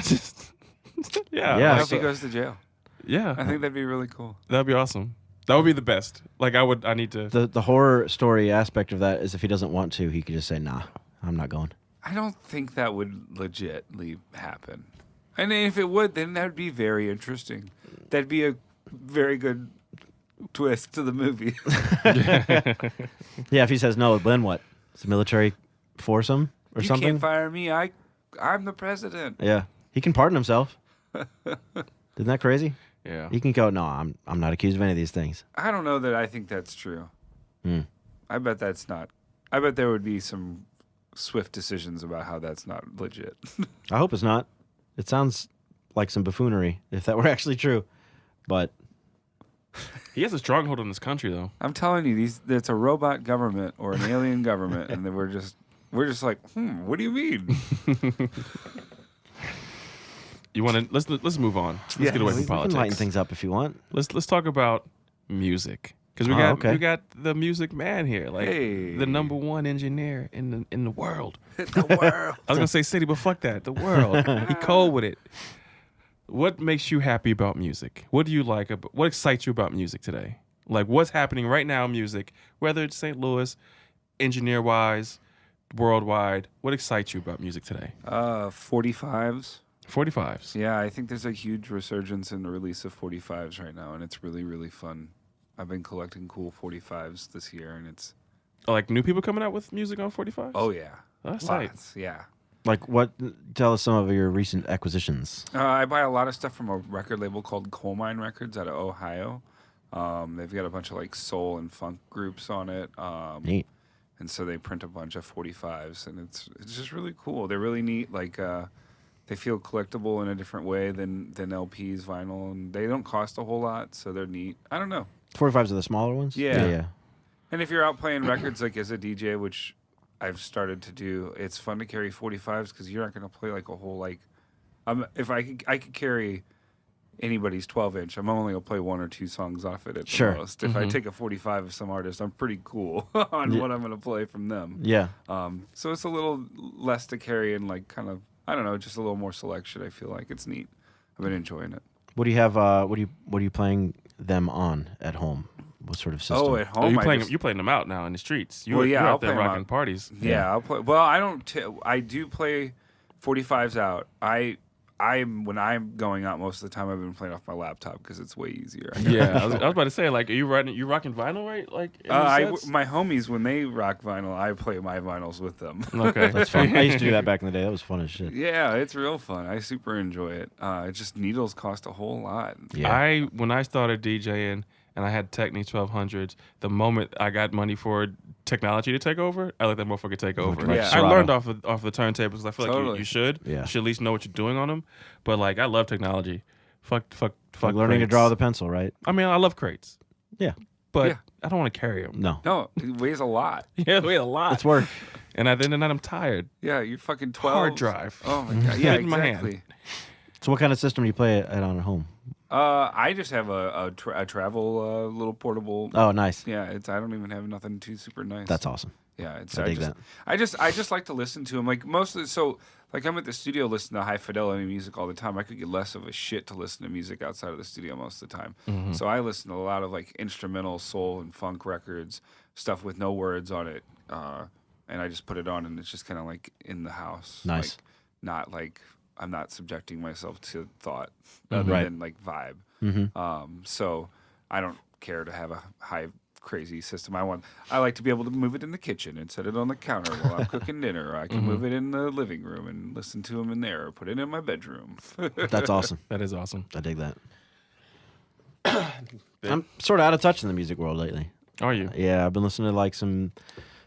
Speaker 1: Yeah.
Speaker 3: I hope he goes to jail.
Speaker 2: Yeah.
Speaker 3: I think that'd be really cool.
Speaker 2: That'd be awesome. That would be the best. Like I need to.
Speaker 1: The horror story aspect of that is if he doesn't want to, he could just say, nah, I'm not going.
Speaker 3: I don't think that would legitly happen. And if it would, then that would be very interesting. That'd be a very good twist to the movie.
Speaker 1: Yeah, if he says no, then what? It's a military foursome or
Speaker 3: You
Speaker 1: something?
Speaker 3: can't fire me. I'm the president.
Speaker 1: Yeah. He can pardon himself. Isn't that crazy?
Speaker 2: Yeah.
Speaker 1: He can go, no, I'm not accused of any of these things.
Speaker 3: I don't know that I think that's true. I bet that's not. I bet there would be some swift decisions about how that's not legit.
Speaker 1: I hope it's not. It sounds like some buffoonery if that were actually true. But
Speaker 2: He has a stronghold in this country, though.
Speaker 3: I'm telling you, it's a robot government or an alien government, and then we're just like, what do you mean?
Speaker 2: You want to let's move on. Let's get away
Speaker 1: we
Speaker 2: from
Speaker 1: can lighten
Speaker 2: politics.
Speaker 1: things up if you want.
Speaker 2: Let's talk about music because we
Speaker 1: Oh,
Speaker 2: got the music man here, like
Speaker 3: Hey.
Speaker 2: the #1 engineer in the world.
Speaker 3: The world.
Speaker 2: I was gonna say city, but fuck that. The world. He cold with it. What makes you happy about music? What do you like? What excites you about music today? Like what's happening right now in music, whether it's St. Louis, engineer-wise, worldwide. What excites you about music today?
Speaker 3: 45s.
Speaker 2: 45s.
Speaker 3: Yeah, I think there's a huge resurgence in the release of 45s right now, and it's really, really fun. I've been collecting cool 45s this year, and it's...
Speaker 2: Like new people coming out with music on 45s?
Speaker 3: Oh, yeah.
Speaker 2: That's tight.
Speaker 3: Lots, yeah.
Speaker 1: Like what? Tell us some of your recent acquisitions.
Speaker 3: I buy a lot of stuff from a record label called Coal Mine Records out of Ohio. They've got a bunch of like soul and funk groups on it.
Speaker 1: Neat.
Speaker 3: And so they print a bunch of 45s, and it's just really cool. They're really neat. Like they feel collectible in a different way than LPs, vinyl, and they don't cost a whole lot, so they're neat. I don't know.
Speaker 1: 45s are the smaller ones?
Speaker 3: Yeah.
Speaker 1: Yeah.
Speaker 3: And if you're out playing records, like as a DJ, which I've started to do, it's fun to carry 45s because you're not going to play like a whole like. If I could carry anybody's 12-inch, I'm only gonna play 1 or 2 songs off it at the most. If I take a 45 of some artist, I'm pretty cool on what I'm gonna play from them.
Speaker 1: Yeah.
Speaker 3: So it's a little less to carry and like kind of, I don't know, just a little more selection. I feel like it's neat. I've been enjoying it.
Speaker 1: What do you have? What are you playing them on at home? What sort of system?
Speaker 3: Oh, at home,
Speaker 2: you're playing them out now in the streets. You're
Speaker 3: I'll
Speaker 2: out there
Speaker 3: play 'em
Speaker 2: rocking
Speaker 3: out.
Speaker 2: parties.
Speaker 3: Yeah, I'll play. Well, I don't. I do play 45s out. When I'm going out most of the time, I've been playing off my laptop because it's way easier.
Speaker 2: Yeah, I was about to say, like, are you rocking vinyl, right? Like, in these sets?
Speaker 3: My homies, when they rock vinyl, I play my vinyls with them.
Speaker 2: Okay,
Speaker 1: That's fun. I used to do that back in the day. That was fun as shit.
Speaker 3: Yeah, it's real fun. I super enjoy it. It just needles cost a whole lot.
Speaker 1: Yeah.
Speaker 2: When I started DJing and I had Technics 1200s, the moment I got money for technology to take over, I let that motherfucker take over.
Speaker 3: Yeah.
Speaker 2: I learned off the turntables. I feel like
Speaker 3: Totally.
Speaker 2: you should.
Speaker 1: Yeah.
Speaker 2: You should at least know what you're doing on them. But like, I love technology. Fuck.
Speaker 1: Like learning to
Speaker 2: crates.
Speaker 1: draw with a pencil, right?
Speaker 2: I mean, I love crates.
Speaker 1: Yeah.
Speaker 2: But
Speaker 3: Yeah.
Speaker 2: I don't want to carry them.
Speaker 1: No.
Speaker 3: No, it weighs a lot.
Speaker 2: Yeah, it weighs a lot.
Speaker 1: It's work.
Speaker 2: And at the end of the night, I'm tired.
Speaker 3: Yeah, you're fucking 12.
Speaker 2: Hard drive.
Speaker 3: Oh my god. Yeah,
Speaker 2: Fit in my hand.
Speaker 3: exactly.
Speaker 1: So what kind of system do you play it on at home?
Speaker 3: I just have a travel little portable.
Speaker 1: Oh, nice.
Speaker 3: Yeah, I don't even have nothing too super nice.
Speaker 1: That's awesome.
Speaker 3: Yeah, it's
Speaker 1: I dig that.
Speaker 3: I just like to listen to them. Like mostly, so like I'm at the studio listening to high fidelity music all the time. I could get less of a shit to listen to music outside of the studio most of the time. So I listen to a lot of like instrumental soul and funk records, stuff with no words on it, and I just put it on and it's just kind of like in the house.
Speaker 1: Nice.
Speaker 3: Like, not like I'm not subjecting myself to thought other
Speaker 1: Right.
Speaker 3: than like vibe.
Speaker 1: Mm-hmm.
Speaker 3: So I don't care to have a high crazy system. I like to be able to move it in the kitchen and set it on the counter while I'm cooking dinner. Or I can move it in the living room and listen to them in there, or put it in my bedroom.
Speaker 1: That's awesome.
Speaker 2: That is awesome.
Speaker 1: I dig that. I'm sort of out of touch in the music world lately.
Speaker 2: Are you?
Speaker 1: Yeah, I've been listening to like some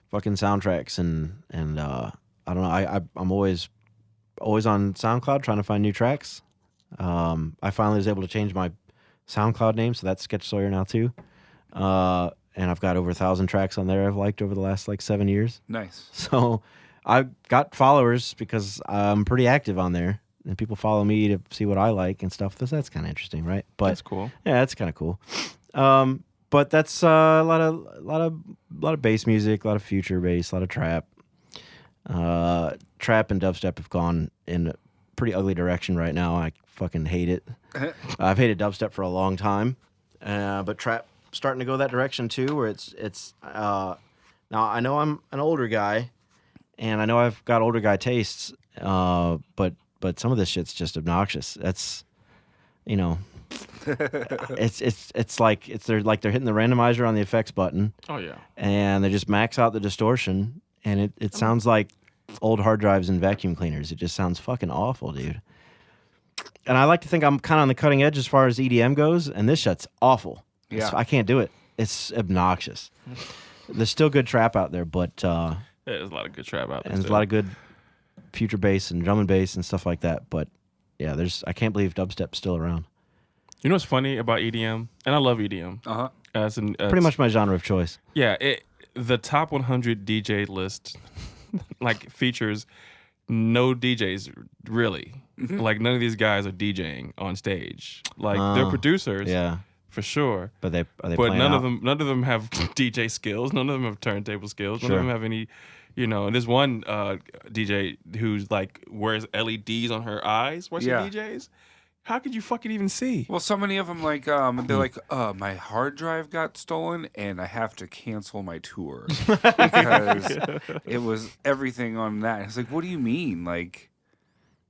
Speaker 1: fucking soundtracks and I don't know. I'm always on SoundCloud trying to find new tracks. I finally was able to change my SoundCloud name, so that's Sketch Sawyer now too. And I've got over 1,000 tracks on there I've liked over the last like 7 years.
Speaker 3: Nice.
Speaker 1: So I got followers because I'm pretty active on there, and people follow me to see what I like and stuff. That's kind of interesting, right? But
Speaker 2: That's cool.
Speaker 1: yeah, that's kind of cool. But that's a lot of bass music, a lot of future bass, a lot of trap. Trap and dubstep have gone in a pretty ugly direction right now. I fucking hate it. I've hated dubstep for a long time, but trap starting to go that direction too, where it's now I know I'm an older guy, and I know I've got older guy tastes, but some of this shit's just obnoxious. That's, it's like they're hitting the randomizer on the effects button,
Speaker 2: Oh yeah.
Speaker 1: and they just max out the distortion, and it sounds like old hard drives and vacuum cleaners. It just sounds fucking awful, dude. And I like to think I'm kind of on the cutting edge as far as EDM goes, and this shit's awful.
Speaker 3: Yeah.
Speaker 1: I can't do it. It's obnoxious. There's still good trap out there, but
Speaker 2: There's a lot of good trap out there.
Speaker 1: and there's a lot of good future bass and drum and bass and stuff like that. But yeah, I can't believe dubstep's still around.
Speaker 2: You know what's funny about EDM? And I love EDM.
Speaker 3: Uh-huh.
Speaker 1: Pretty much my genre of choice.
Speaker 2: Yeah, the top 100 DJ list like features no DJs really. Like none of these guys are DJing on stage. Like they're producers,
Speaker 1: Yeah,
Speaker 2: for sure.
Speaker 1: but are they
Speaker 2: But
Speaker 1: playing
Speaker 2: none
Speaker 1: out?
Speaker 2: of them have DJ skills. None of them have turntable skills. None
Speaker 1: Sure.
Speaker 2: of them have any, And there's one DJ who's like wears LEDs on her eyes watching
Speaker 3: Yeah.
Speaker 2: DJs. How could you fucking even see?
Speaker 3: Well, so many of them they're like, my hard drive got stolen and I have to cancel my tour because it was everything on that. It's like, what do you mean? Like,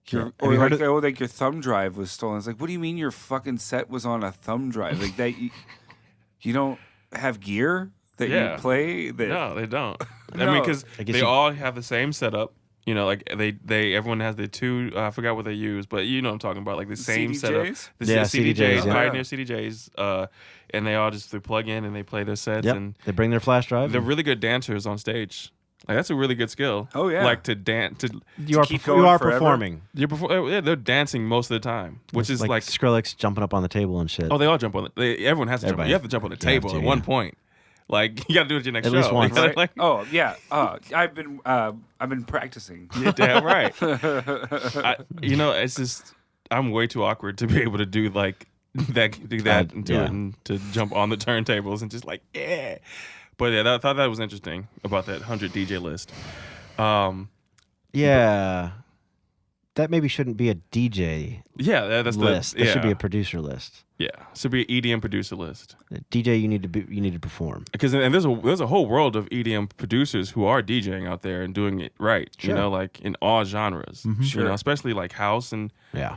Speaker 1: Yeah.
Speaker 3: or
Speaker 1: Have you heard
Speaker 3: like,
Speaker 1: of-
Speaker 3: oh, like your thumb drive was stolen. It's like, what do you mean your fucking set was on a thumb drive? Like that, you don't have gear that
Speaker 2: Yeah.
Speaker 3: you play. That
Speaker 2: No, they don't. I
Speaker 3: No.
Speaker 2: mean, because
Speaker 1: I guess
Speaker 2: they
Speaker 1: you-
Speaker 2: all have the same setup. You know, like everyone has their two. I forgot what they use, but you know what I'm talking about. Like the same setup.
Speaker 3: CDJs?
Speaker 2: The
Speaker 1: Yeah,
Speaker 2: CDJs,
Speaker 1: CDJs, yeah.
Speaker 2: Pioneer CDJs, and they all just they plug in and they play their sets.
Speaker 1: Yep.
Speaker 2: And
Speaker 1: They bring their flash drive.
Speaker 2: they're really good dancers on stage. Like that's a really good skill.
Speaker 3: Oh, yeah.
Speaker 2: Like to dance to
Speaker 1: you are
Speaker 3: keep
Speaker 1: you
Speaker 3: going
Speaker 1: are
Speaker 3: forever.
Speaker 1: performing.
Speaker 2: yeah, they're dancing most of the time, which is like
Speaker 1: Skrillex jumping up on the table and shit.
Speaker 2: oh, they all jump on it. Everyone has to jump.
Speaker 1: Everybody.
Speaker 2: You have to jump on the
Speaker 1: You have
Speaker 2: table
Speaker 1: to,
Speaker 2: at one
Speaker 1: yeah.
Speaker 2: point. Like you got to do it at your next
Speaker 1: At
Speaker 2: show.
Speaker 1: least once.
Speaker 2: You gotta,
Speaker 3: Right?
Speaker 2: like,
Speaker 3: Oh yeah. I've been practicing.
Speaker 2: you're damn right. You know, it's just I'm way too awkward to be able to do like that, and do
Speaker 1: yeah.
Speaker 2: it, and to jump on the turntables and just like yeah. But yeah, I thought that was interesting about that 100 DJ list.
Speaker 1: Yeah. That maybe shouldn't be a DJ
Speaker 2: Yeah, that's
Speaker 1: list.
Speaker 2: the
Speaker 1: That should be a producer list.
Speaker 2: yeah. Should be an EDM producer list.
Speaker 1: A DJ, you need to perform.
Speaker 2: Because and there's a whole world of EDM producers who are DJing out there and doing it right.
Speaker 1: Sure.
Speaker 2: You know, like in all genres.
Speaker 3: Sure.
Speaker 2: You know, especially like house and
Speaker 1: Yeah.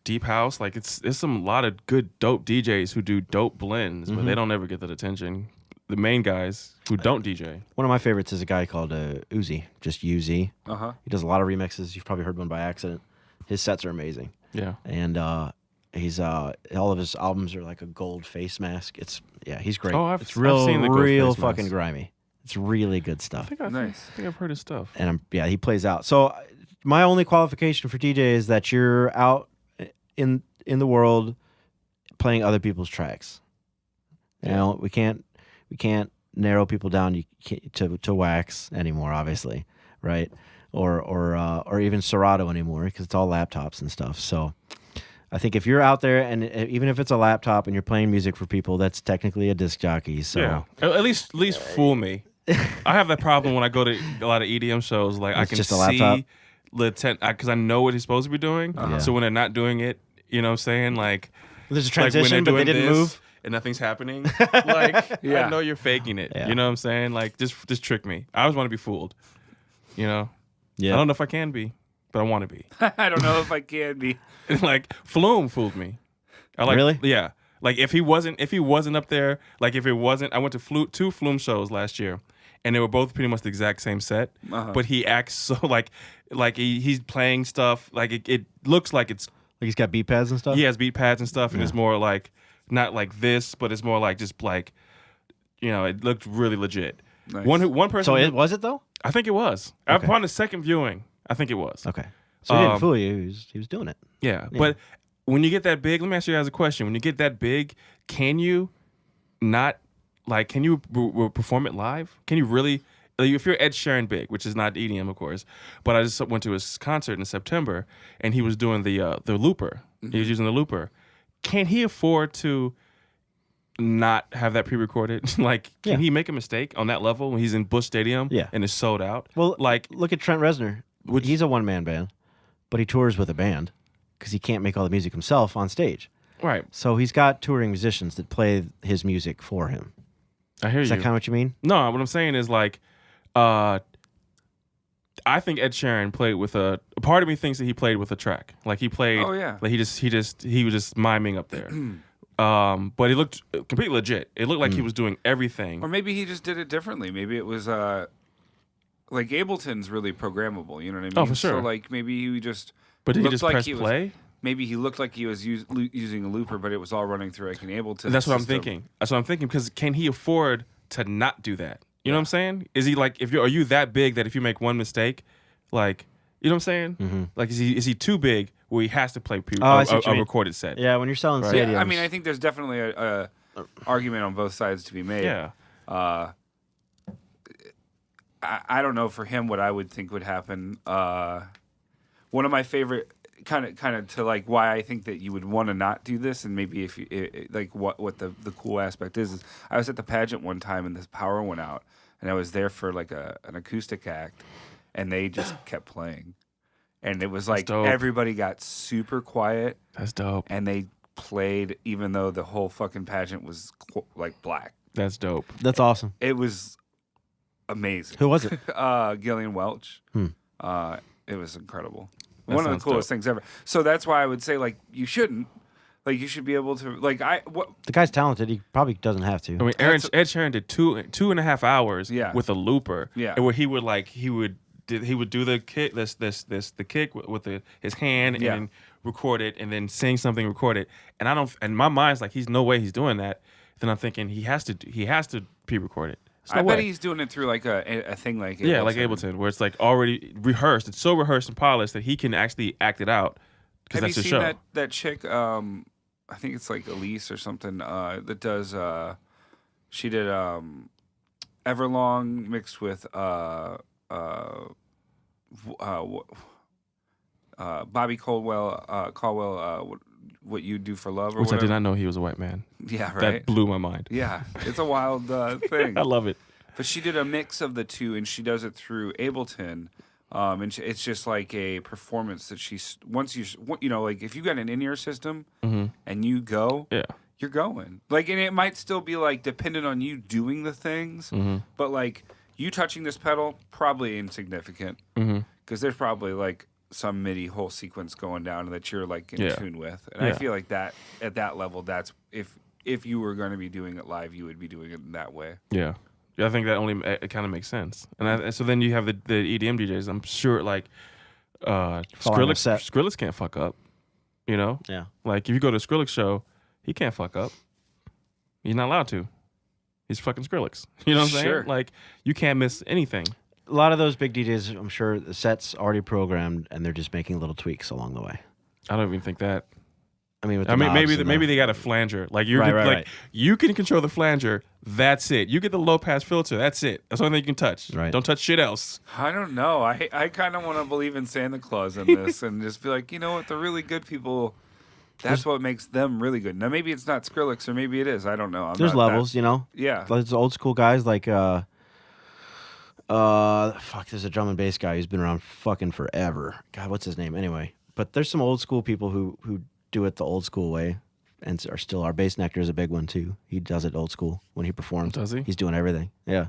Speaker 2: deep house. Like there's some lot of good dope DJs who do dope blends, but they don't ever get that attention. The main guys who don't DJ.
Speaker 1: One of my favorites is a guy called Uzi, just UZ.
Speaker 3: Uh-huh.
Speaker 1: He does a lot of remixes. You've probably heard one by accident. His sets are amazing.
Speaker 2: Yeah.
Speaker 1: And he's all of his albums are like a gold face mask. He's great.
Speaker 2: Oh,
Speaker 1: it's real,
Speaker 2: I've seen the gold
Speaker 1: real
Speaker 2: face
Speaker 1: fucking
Speaker 2: mask.
Speaker 1: grimy. It's really good stuff.
Speaker 3: Nice.
Speaker 2: I think I've heard his stuff.
Speaker 1: And he plays out. So my only qualification for DJ is that you're out in the world playing other people's tracks. You know, we can't narrow people down to wax anymore, obviously, right? Or even Serato anymore because it's all laptops and stuff. So I think if you're out there and even if it's a laptop and you're playing music for people, that's technically a disc jockey. So
Speaker 2: Yeah. At least fool me. I have that problem when I go to a lot of EDM shows. Like I
Speaker 1: It's
Speaker 2: can
Speaker 1: just a laptop?
Speaker 2: see because I know what he's supposed to be doing. So when they're not doing it, you know what I'm saying? Like
Speaker 1: there's a
Speaker 2: like when
Speaker 1: transition,
Speaker 2: they're
Speaker 1: but they
Speaker 2: doing
Speaker 1: didn't
Speaker 2: this
Speaker 1: move.
Speaker 2: and nothing's happening. Like
Speaker 3: Yeah.
Speaker 2: I know you're faking it.
Speaker 1: Yeah.
Speaker 2: You know what I'm saying? Like just trick me. I always want to be fooled. You know?
Speaker 1: Yeah.
Speaker 2: I don't know if I can be, but I want to be.
Speaker 3: I don't know if I can be.
Speaker 2: Like Flume fooled me. I like
Speaker 1: Really?
Speaker 2: Yeah. Like if he wasn't up there, like if it wasn't, I went to two Flume shows last year, and they were both pretty much the exact same set, but he acts so like he's playing stuff like it looks like it's
Speaker 1: Like he's got beat pads and stuff.
Speaker 2: he has beat pads and stuff, and it's more like not like this, but it's more like just like you know it looked really legit.
Speaker 3: Nice.
Speaker 2: One person.
Speaker 1: So was it though?
Speaker 2: I think it was.
Speaker 1: Okay.
Speaker 2: Upon the second viewing, I think it was.
Speaker 1: Okay. So he didn't fool you. He was doing it.
Speaker 2: Yeah, but when you get that big, let me ask you guys a question. When you get that big, can you not like? Can you perform it live? Can you really? Like, if you're Ed Sheeran big, which is not EDM, of course, but I just went to his concert in September, and he was doing the looper. He was using the looper. Can he afford to not have that pre-recorded? Like, can he make a mistake on that level when he's in Busch Stadium and it's sold out?
Speaker 1: Well,
Speaker 2: like,
Speaker 1: look at Trent Reznor. He's a one-man band, but he tours with a band because he can't make all the music himself on stage.
Speaker 2: right?
Speaker 1: So he's got touring musicians that play his music for him.
Speaker 2: I hear
Speaker 1: Is
Speaker 2: you.
Speaker 1: that kind of what you mean?
Speaker 2: No, what I'm saying is like, I think Ed Sheeran played with a part of me thinks that he played with a track. Like he played.
Speaker 3: Oh, yeah.
Speaker 2: Like he was just miming up there. But it looked completely legit. It looked like he was doing everything.
Speaker 3: Or maybe he just did it differently. Maybe it was like Ableton's really programmable. You know what I mean?
Speaker 2: Oh, for sure.
Speaker 3: So like maybe he just.
Speaker 2: But did he
Speaker 3: looked
Speaker 2: just
Speaker 3: like
Speaker 2: press
Speaker 3: he was-
Speaker 2: play?
Speaker 3: Maybe he looked like he was using a looper, but it was all running through like an Ableton.
Speaker 2: That's what I'm
Speaker 3: system.
Speaker 2: thinking. That's what I'm thinking. Because can he afford to not do that? You know what I'm saying? Is he like are you that big that if you make one mistake, like you know what I'm saying? Like is he too big where he has to play
Speaker 1: I see what you
Speaker 2: a
Speaker 1: mean.
Speaker 2: recorded set?
Speaker 1: Yeah, when you're selling
Speaker 2: Right.
Speaker 1: stadiums.
Speaker 3: Yeah, I mean, I think there's definitely a argument on both sides to be made.
Speaker 2: Yeah.
Speaker 3: I don't know for him what I would think would happen. One of my favorite kind of to like why I think that you would want to not do this, and maybe if you like what the cool aspect is I was at the pageant one time and this power went out, and I was there for like an acoustic act, and they just kept playing, and it was like
Speaker 2: dope.
Speaker 3: everybody got super quiet,
Speaker 2: That's dope.
Speaker 3: and they played even though the whole fucking pageant was like black.
Speaker 2: That's dope.
Speaker 1: that's awesome.
Speaker 3: It was amazing.
Speaker 1: Who was it?
Speaker 3: Gillian Welch. It was incredible.
Speaker 2: That
Speaker 3: One of the
Speaker 2: sounds
Speaker 3: coolest
Speaker 2: dope.
Speaker 3: things ever. So that's why I would say like you shouldn't. Like you should be able to like
Speaker 1: The guy's talented. He probably doesn't have to.
Speaker 2: I mean, Ed Sheeran did 2.5 hours
Speaker 3: Yeah.
Speaker 2: with a looper.
Speaker 3: Yeah.
Speaker 2: Where he would he would do the kick, the kick with his hand, and then record it, and then sing something, record it. And I don't. And my mind's like, he's no way he's doing that. Then I'm thinking he has to pre-record it.
Speaker 3: I bet he's doing it through like a thing like Ableton.
Speaker 2: Yeah, like Ableton, where it's like already rehearsed. It's so rehearsed and polished that he can actually act it out. Because that's his show.
Speaker 3: Have you seen that chick? I think it's like Elise or something. That does. She did Everlong mixed with Bobby Caldwell. What You Do for Love, or
Speaker 2: which
Speaker 3: whatever.
Speaker 2: I did not know he was a white man.
Speaker 3: Yeah, right.
Speaker 2: That blew my mind.
Speaker 3: Yeah, it's a wild thing.
Speaker 2: I love it.
Speaker 3: But she did a mix of the two, and she does it through Ableton. And it's just like a performance that once you know, like if you got an in-ear system and you go, you're going. Like, and it might still be like dependent on you doing the things, but like you touching this pedal, probably insignificant because there's probably like some MIDI whole sequence going down that you're like in tune with. And I feel like that at that level, that's if you were going to be doing it live, you would be doing it in that way.
Speaker 2: Yeah. I think that it kind of makes sense. And so then you have the EDM DJs. I'm sure like Skrillex can't fuck up. You know?
Speaker 1: Yeah.
Speaker 2: Like if you go to a Skrillex show, he can't fuck up. He's not allowed to. He's fucking Skrillex. You know what I'm saying? Like you can't miss anything.
Speaker 1: A lot of those big DJs, I'm sure the set's already programmed and they're just making little tweaks along the way.
Speaker 2: I don't even think that.
Speaker 1: I mean,
Speaker 2: maybe they got a flanger. Like you can control the flanger. That's it. You get the low pass filter. That's it. That's the only thing you can touch.
Speaker 1: Right.
Speaker 2: Don't touch shit else.
Speaker 3: I don't know. I kind of want to believe in Santa Claus in this and just be like, you know what, the really good people. That's what makes them really good. Now maybe it's not Skrillex or maybe it is. I don't know.
Speaker 1: There's levels, you know.
Speaker 3: Yeah.
Speaker 1: There's old school guys like there's a drum and bass guy who's been around fucking forever. God, what's his name? Anyway, but there's some old school people who do it the old school way and are still. Our bass nectar is a big one too. He does it old school when he performs.
Speaker 2: Does he?
Speaker 1: He's doing everything. Yeah.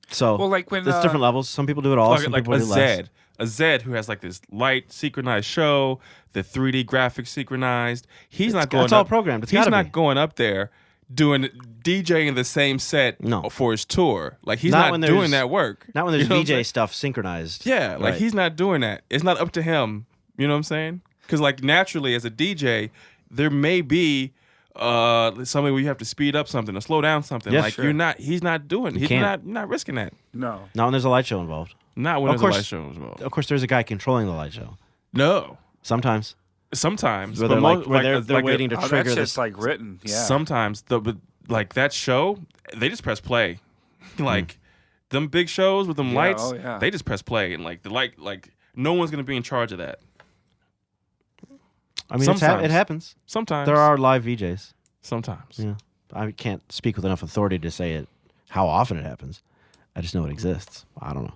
Speaker 1: So
Speaker 3: well, like when
Speaker 1: there's different levels. Some people do it all. Some
Speaker 2: like
Speaker 1: people do less.
Speaker 2: A Zed who has like this light synchronized show, the 3D graphics synchronized. He's not going.
Speaker 1: It's all programmed.
Speaker 2: He's not going up there doing DJing the same set for his tour. Like he's not doing that work.
Speaker 1: Not when there's VJ stuff synchronized.
Speaker 2: Yeah, like he's not doing that. It's not up to him. You know what I'm saying? Because like naturally as a DJ, there may be something where you have to speed up something or slow down something.
Speaker 1: Yeah,
Speaker 2: like he's not doing. He's not risking that.
Speaker 3: No.
Speaker 1: Not when there's a light show involved.
Speaker 2: Not when there's a light show involved.
Speaker 1: Of course, there's a guy controlling the light show.
Speaker 2: No.
Speaker 1: Sometimes.
Speaker 2: Where
Speaker 1: they're waiting to trigger
Speaker 3: that's
Speaker 1: this.
Speaker 3: just like written. Yeah.
Speaker 2: Sometimes like that show, they just press play. Like them big shows with them lights, they just press play and like the light, like no one's gonna be in charge of that.
Speaker 1: I mean, it happens.
Speaker 2: Sometimes
Speaker 1: there are live VJs.
Speaker 2: Sometimes.
Speaker 1: Yeah. I can't speak with enough authority to say it. How often it happens? I just know it exists. I don't know.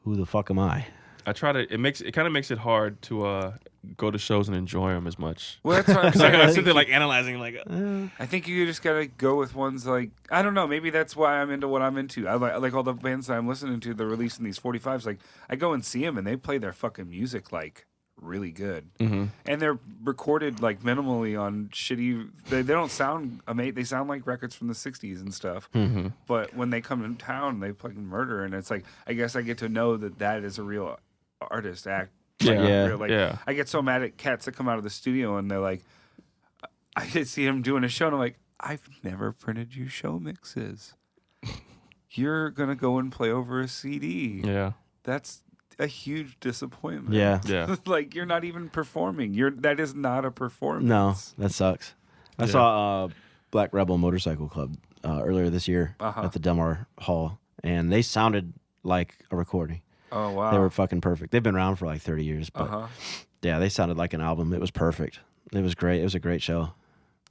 Speaker 1: Who the fuck am I?
Speaker 2: I try to. It kind of makes it hard to go to shows and enjoy them as much.
Speaker 3: Well, that's what I'm saying.
Speaker 2: I sit there like analyzing, like.
Speaker 3: I think you just gotta go with ones like I don't know. Maybe that's why I'm into what I'm into. I like all the bands that I'm listening to. They're releasing these 45s. Like I go and see them and they play their fucking music like really good, and they're recorded like minimally on shitty. They don't sound amazing. They sound like records from the '60s and stuff. But when they come in town, they fucking murder, and it's like I guess I get to know that is a real artist act. I get so mad at cats that come out of the studio and they're like, I did see him doing a show, and I'm like, I've never printed you show mixes. You're gonna go and play over a CD.
Speaker 2: Yeah,
Speaker 3: that's a huge disappointment.
Speaker 1: Yeah.
Speaker 3: Like you're not even performing. That is not a performance.
Speaker 1: No, that sucks. I saw Black Rebel Motorcycle Club earlier this year at the Delmar Hall, and they sounded like a recording.
Speaker 3: Oh wow,
Speaker 1: they were fucking perfect. They've been around for like 30 years, but yeah, they sounded like an album. It was perfect. It was great. It was a great show.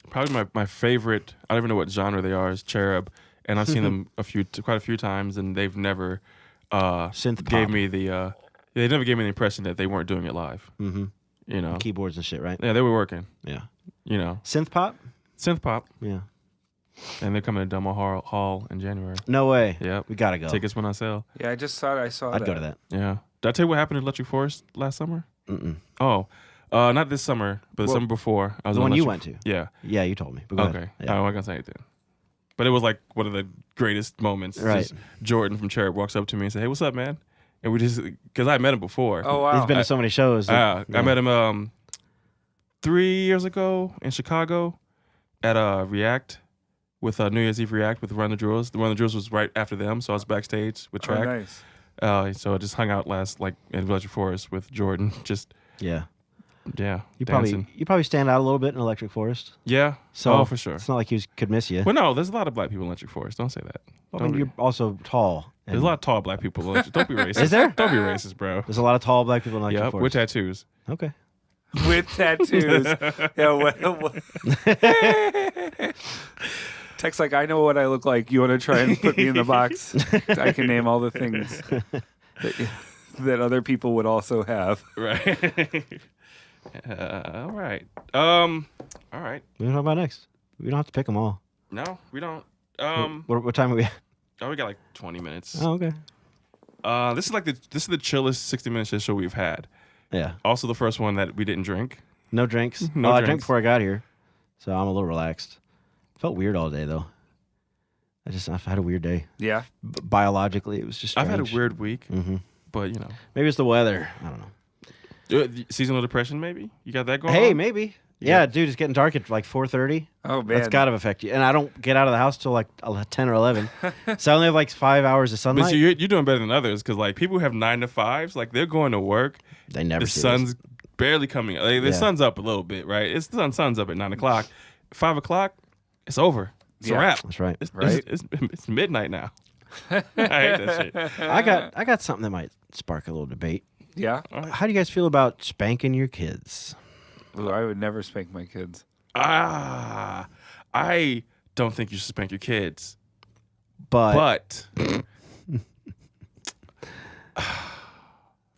Speaker 2: Probably my favorite. I don't even know what genre they are. Is Cherub, and I've seen them quite a few times, and they've never.
Speaker 1: Synth
Speaker 2: gave
Speaker 1: pop.
Speaker 2: me the they never gave me the impression that they weren't doing it live. You know,
Speaker 1: keyboards and shit, right?
Speaker 2: Yeah, they were working.
Speaker 1: Yeah,
Speaker 2: you know,
Speaker 1: synth pop.
Speaker 2: Yeah, and they're coming to Delmar Hall in January.
Speaker 1: No way.
Speaker 2: Yeah,
Speaker 1: we gotta go.
Speaker 2: Tickets went on sale.
Speaker 3: Yeah, I just saw it.
Speaker 1: I'd go to that.
Speaker 2: Yeah, did I tell you what happened in Electric Forest last summer? Oh, not this summer, but the summer before. I was
Speaker 1: the one you went to.
Speaker 2: Yeah,
Speaker 1: you told me. But
Speaker 2: okay,
Speaker 1: yeah.
Speaker 2: I'm not gonna say anything. But it was like one of the greatest moments.
Speaker 1: Right.
Speaker 2: Just Jordan from Cherub walks up to me and said, "Hey, what's up, man?" and we just because I met him before.
Speaker 3: Oh wow.
Speaker 1: He's been to so many shows.
Speaker 2: I met him 3 years ago in Chicago at React with New Year's Eve React with Run the Jewels. The Run the Jewels was right after them, so I was backstage with Track.
Speaker 3: Oh, nice.
Speaker 2: So I just hung out in Village Forest with Jordan. Just
Speaker 1: Yeah.
Speaker 2: yeah.
Speaker 1: You
Speaker 2: dancing.
Speaker 1: probably stand out a little bit in Electric Forest.
Speaker 2: Yeah.
Speaker 1: So
Speaker 2: for sure.
Speaker 1: It's not like he could miss you.
Speaker 2: Well, no, there's a lot of black people in Electric Forest. Don't say that.
Speaker 1: I mean, you're also tall.
Speaker 2: There's a lot of tall black people. In Electric. Don't be racist.
Speaker 1: Is there?
Speaker 2: Don't be racist, bro.
Speaker 1: There's a lot of tall black people in Electric
Speaker 2: Yep,
Speaker 1: Forest.
Speaker 2: with tattoos.
Speaker 1: Okay.
Speaker 3: With tattoos. Yeah. What? Text like, I know what I look like. You want to try and put me in the box? I can name all the things that other people would also have.
Speaker 2: Right. All right. All right.
Speaker 1: What are we talking about next? We don't have to pick them all.
Speaker 2: No, we don't.
Speaker 1: What time are we at?
Speaker 2: Oh, we got like 20 minutes.
Speaker 1: Oh, okay.
Speaker 2: This is the chillest 60-minute show we've had.
Speaker 1: Yeah.
Speaker 2: Also, the first one that we didn't drink.
Speaker 1: No drinks.
Speaker 2: No
Speaker 1: I
Speaker 2: drinks.
Speaker 1: drank before I got here, so I'm a little relaxed. Felt weird all day though. I've had a weird day.
Speaker 3: Yeah.
Speaker 1: Biologically, it was just.
Speaker 2: I've had a
Speaker 1: strange.
Speaker 2: weird week,
Speaker 1: Mm-hmm.
Speaker 2: but you know,
Speaker 1: Maybe it's the weather. I don't know.
Speaker 2: Seasonal depression. Maybe you got that going.
Speaker 1: Hey,
Speaker 2: on?
Speaker 1: maybe. Yeah, dude, it's getting dark at like 4:30.
Speaker 3: Oh man.
Speaker 1: That's got to affect you. And I don't get out of the house till like 10 or 11. So I only have like 5 hours of
Speaker 2: But
Speaker 1: sunlight.
Speaker 2: so you're doing better than others because like people who have 9 to 5s, like they're going to work.
Speaker 1: They never
Speaker 2: The
Speaker 1: see
Speaker 2: sun's barely coming. Like, the
Speaker 1: Yeah.
Speaker 2: sun's up a little bit, right? It's the sun's up at 9 o'clock. 5 o'clock, it's over. It's a
Speaker 3: Yeah.
Speaker 2: wrap.
Speaker 1: That's right.
Speaker 2: It's midnight now. I hate that shit.
Speaker 1: I got something that might spark a little debate.
Speaker 3: Yeah.
Speaker 1: How do you guys feel about spanking your kids?
Speaker 3: Ooh, I would never spank my kids.
Speaker 2: I don't think you should spank your kids,
Speaker 1: But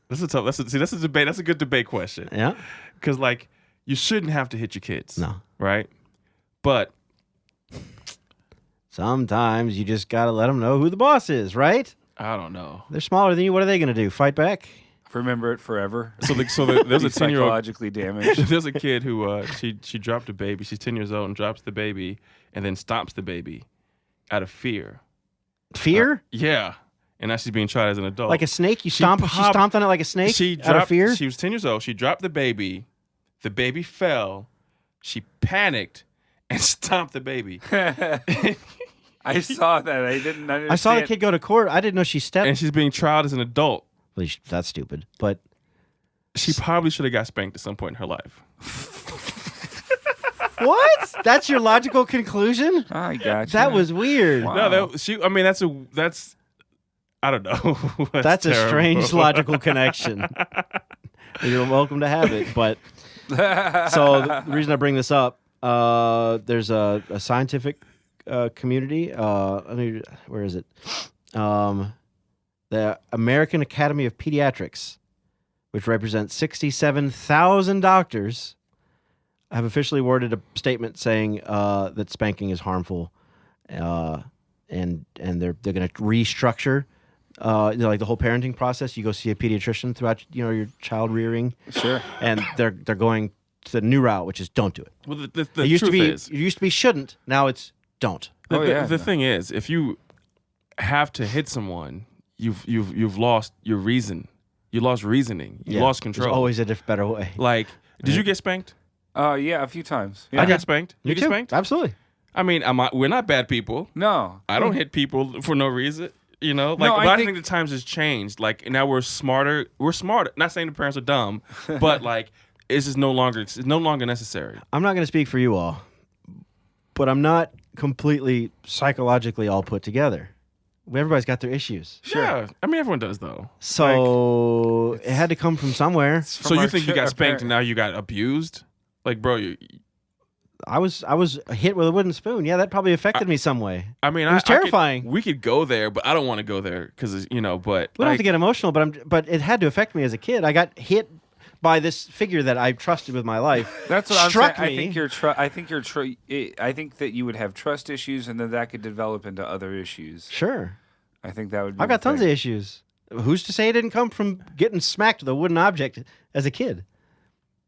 Speaker 2: this is tough. That's a debate. That's a good debate question
Speaker 1: yeah,
Speaker 2: because like you shouldn't have to hit your kids,
Speaker 1: no.
Speaker 2: right? But
Speaker 1: Sometimes you just got to let them know who the boss is, right?
Speaker 2: I don't know.
Speaker 1: They're smaller than you. What are they going to do? Fight back?
Speaker 3: Remember it forever.
Speaker 2: So there's a
Speaker 3: Be
Speaker 2: 10-year-old.
Speaker 3: psychologically damaged.
Speaker 2: There's a kid who she dropped a baby. She's 10 years old and drops the baby and then stomps the baby out of fear.
Speaker 1: Fear?
Speaker 2: Yeah, and now she's being tried as an adult.
Speaker 1: Like a snake? You
Speaker 2: She
Speaker 1: stomped
Speaker 2: popped-
Speaker 1: on it like a snake
Speaker 2: She
Speaker 1: out of fear?
Speaker 2: She was 10 years old. She dropped the baby. The baby fell. She panicked and stomped the baby.
Speaker 3: I saw that. I didn't understand.
Speaker 1: I saw the kid go to court. I didn't know she stepped.
Speaker 2: And she's being tried as an adult.
Speaker 1: Well, that's stupid. But
Speaker 2: She probably should have got spanked at some point in her life.
Speaker 1: what? That's your logical conclusion?
Speaker 3: I got you.
Speaker 1: That was weird.
Speaker 3: Wow.
Speaker 2: No, that's I don't know.
Speaker 1: That's a
Speaker 2: terrible.
Speaker 1: strange logical connection. You're welcome to have it. But so the reason I bring this up, there's a scientific community. Where is it? The American Academy of Pediatrics, which represents 67,000 doctors, have officially worded a statement saying that spanking is harmful, and they're going to restructure like the whole parenting process. You go see a pediatrician throughout your child rearing,
Speaker 3: Sure.
Speaker 1: and they're going to the new route, which is don't do it.
Speaker 2: Well, the
Speaker 1: It used to
Speaker 2: truth
Speaker 1: be
Speaker 2: is,
Speaker 1: it used to be shouldn't. Now it's don't.
Speaker 2: the thing is, if you have to hit someone, you've lost your reason. You lost reasoning. You lost control.
Speaker 1: There's always a better way.
Speaker 2: Like, did you get spanked?
Speaker 3: Yeah, a few times. Yeah.
Speaker 2: I got spanked. You
Speaker 1: Me
Speaker 2: get
Speaker 1: too.
Speaker 2: spanked?
Speaker 1: Absolutely.
Speaker 2: I mean, we're not bad people.
Speaker 3: No.
Speaker 2: I don't hit people for no reason. You know, like,
Speaker 3: No,
Speaker 2: but
Speaker 3: I
Speaker 2: I think
Speaker 3: think
Speaker 2: the times has changed. Like, now we're smarter. We're smarter. Not saying the parents are dumb, but like, it's no longer necessary.
Speaker 1: I'm not going to speak for you all, but I'm not completely psychologically all put together. Everybody's got their issues.
Speaker 3: Sure.
Speaker 2: Yeah, I mean, everyone does though.
Speaker 1: So it had to come from somewhere.
Speaker 2: So you think you got spanked and now you got abused? Like, bro,
Speaker 1: I was hit with a wooden spoon. Yeah, that probably affected me some way.
Speaker 2: I mean,
Speaker 1: It was terrifying.
Speaker 2: we could go there, but I don't want to go there because but
Speaker 1: We don't have
Speaker 2: like,
Speaker 1: to get emotional, but it had to affect me as a kid. I got hit by this figure that I trusted with my life.
Speaker 3: That's what
Speaker 1: Struck
Speaker 3: I'm saying.
Speaker 1: me.
Speaker 3: I think that you would have trust issues, and then that could develop into other issues.
Speaker 1: Sure.
Speaker 3: I think that would. Be
Speaker 1: I've got
Speaker 3: the
Speaker 1: tons
Speaker 3: thing.
Speaker 1: of issues. Who's to say it didn't come from getting smacked with a wooden object as a kid?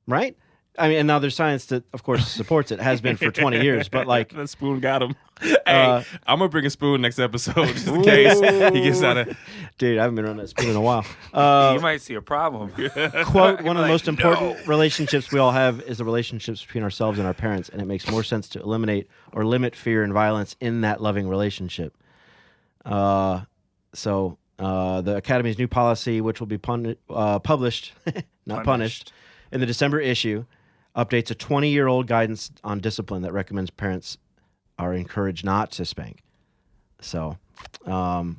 Speaker 1: Right? I mean, and now there's science that, of course, supports it. Has been for 20 years, but like
Speaker 2: that spoon got him. Hey, I'm gonna bring a spoon next episode just in case he gets out of.
Speaker 1: Dude, I haven't been running that spoon in a while.
Speaker 3: You might see a problem.
Speaker 1: Quote, one of the most important relationships we all have is the relationships between ourselves and our parents, and it makes more sense to eliminate or limit fear and violence in that loving relationship. So the Academy's new policy, which will be published, not punished, in the December issue, updates a 20-year-old guidance on discipline that recommends parents are encouraged not to spank. So,
Speaker 2: I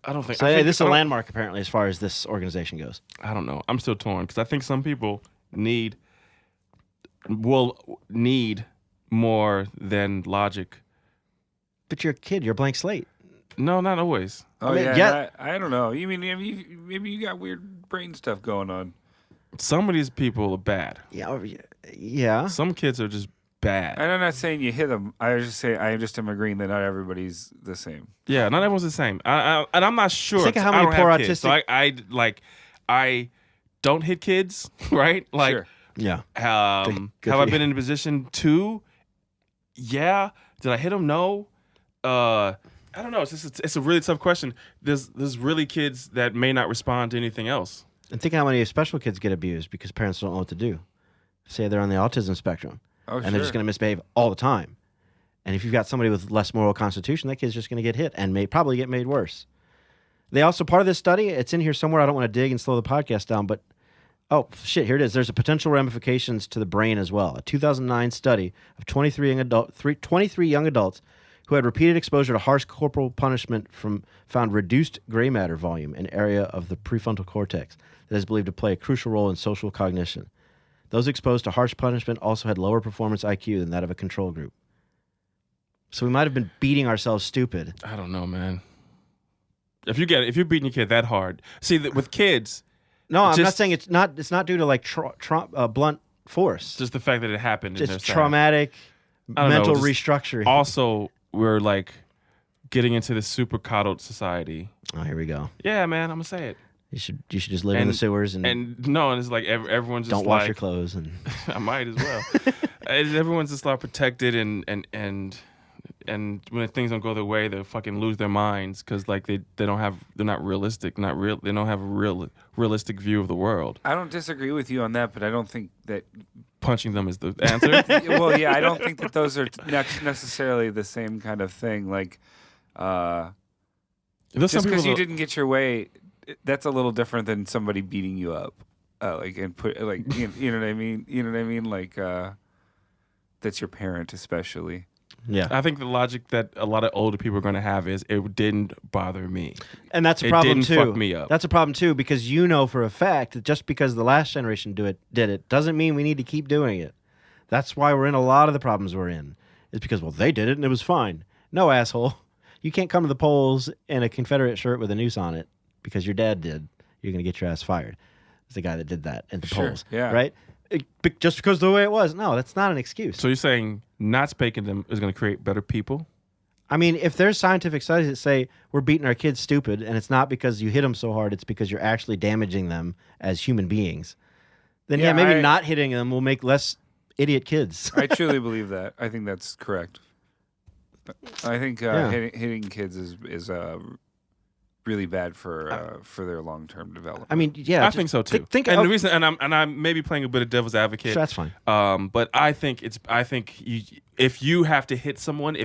Speaker 2: don't think.
Speaker 1: So this is a landmark apparently as far as this organization goes.
Speaker 2: I don't know. I'm still torn because I think some people will need more than logic.
Speaker 1: But you're a kid. You're a blank slate.
Speaker 2: No, not always.
Speaker 3: Oh,
Speaker 1: I mean,
Speaker 3: yeah. I don't know. You mean maybe you got weird brain stuff going on.
Speaker 2: Some of these people are bad.
Speaker 1: Yeah.
Speaker 2: Some kids are just bad.
Speaker 3: And I'm not saying you hit them. I just am agreeing that not everybody's the same.
Speaker 2: Yeah, not everyone's the same. And I'm not sure.
Speaker 1: Think of how many poor autistic.
Speaker 2: So I don't hit kids, right? Like,
Speaker 3: Sure.
Speaker 1: Yeah.
Speaker 2: have I been in a position to? Yeah. Did I hit them? No. I don't know. It's a really tough question. There's really kids that may not respond to anything else.
Speaker 1: And think how many special kids get abused because parents don't know what to do. Say they're on the autism spectrum, and they're just going to misbehave all the time. And if you've got somebody with less moral constitution, that kid's just going to get hit and probably get made worse. They also, part of this study, it's in here somewhere. I don't want to dig and slow the podcast down, but here it is. There's a potential ramifications to the brain as well. A 2009 study of 23 young adults who had repeated exposure to harsh corporal punishment found reduced gray matter volume, an area of the prefrontal cortex that is believed to play a crucial role in social cognition. Those exposed to harsh punishment also had lower performance IQ than that of a control group. So we might have been beating ourselves stupid.
Speaker 2: I don't know, man. If you're beating your kid that hard, see with kids.
Speaker 1: No, I'm not saying it's not due to like blunt force.
Speaker 2: Just the fact that it happened.
Speaker 1: It's traumatic mental restructuring.
Speaker 2: Also, we're like getting into this super coddled society.
Speaker 1: Oh, here we go.
Speaker 2: Yeah, man, I'm gonna say it.
Speaker 1: You should just live in the sewers and
Speaker 2: it's like everyone's just
Speaker 1: don't wash your clothes and
Speaker 2: I might as well. Everyone's just like protected and when things don't go their way, they fucking lose their minds because like they're not realistic, they don't have a realistic view of the world.
Speaker 3: I don't disagree with you on that, but I don't think that
Speaker 2: punching them is the answer.
Speaker 3: Well, yeah, I don't think that those are necessarily the same kind of thing. Like, just because you didn't get your way, that's a little different than somebody beating you up. You know what I mean? You know what I mean? Like, that's your parent, especially.
Speaker 1: Yeah,
Speaker 2: I think the logic that a lot of older people are going to have is it didn't bother me,
Speaker 1: and that's a problem too.
Speaker 2: It didn't fuck me up.
Speaker 1: That's a problem too because you know for a fact that just because the last generation did it doesn't mean we need to keep doing it. That's why we're in a lot of the problems we're in. It's because they did it and it was fine. No, asshole, you can't come to the polls in a Confederate shirt with a noose on it because your dad did. You're going to get your ass fired. It's the guy that did that at the polls,
Speaker 3: yeah,
Speaker 1: right? Just because of the way it was. No, that's not an excuse.
Speaker 2: So you're saying not spanking them is going to create better people?
Speaker 1: I mean, if there's scientific studies that say we're beating our kids stupid and it's not because you hit them so hard, it's because you're actually damaging them as human beings, then maybe not hitting them will make less idiot kids.
Speaker 3: I truly believe that. I think that's correct. I think hitting kids is really bad for their long-term development.
Speaker 1: I mean, yeah,
Speaker 2: I think so too. The reason, and I'm maybe playing a bit of devil's advocate.
Speaker 1: Sure, that's fine.
Speaker 2: But I think if you have to hit someone,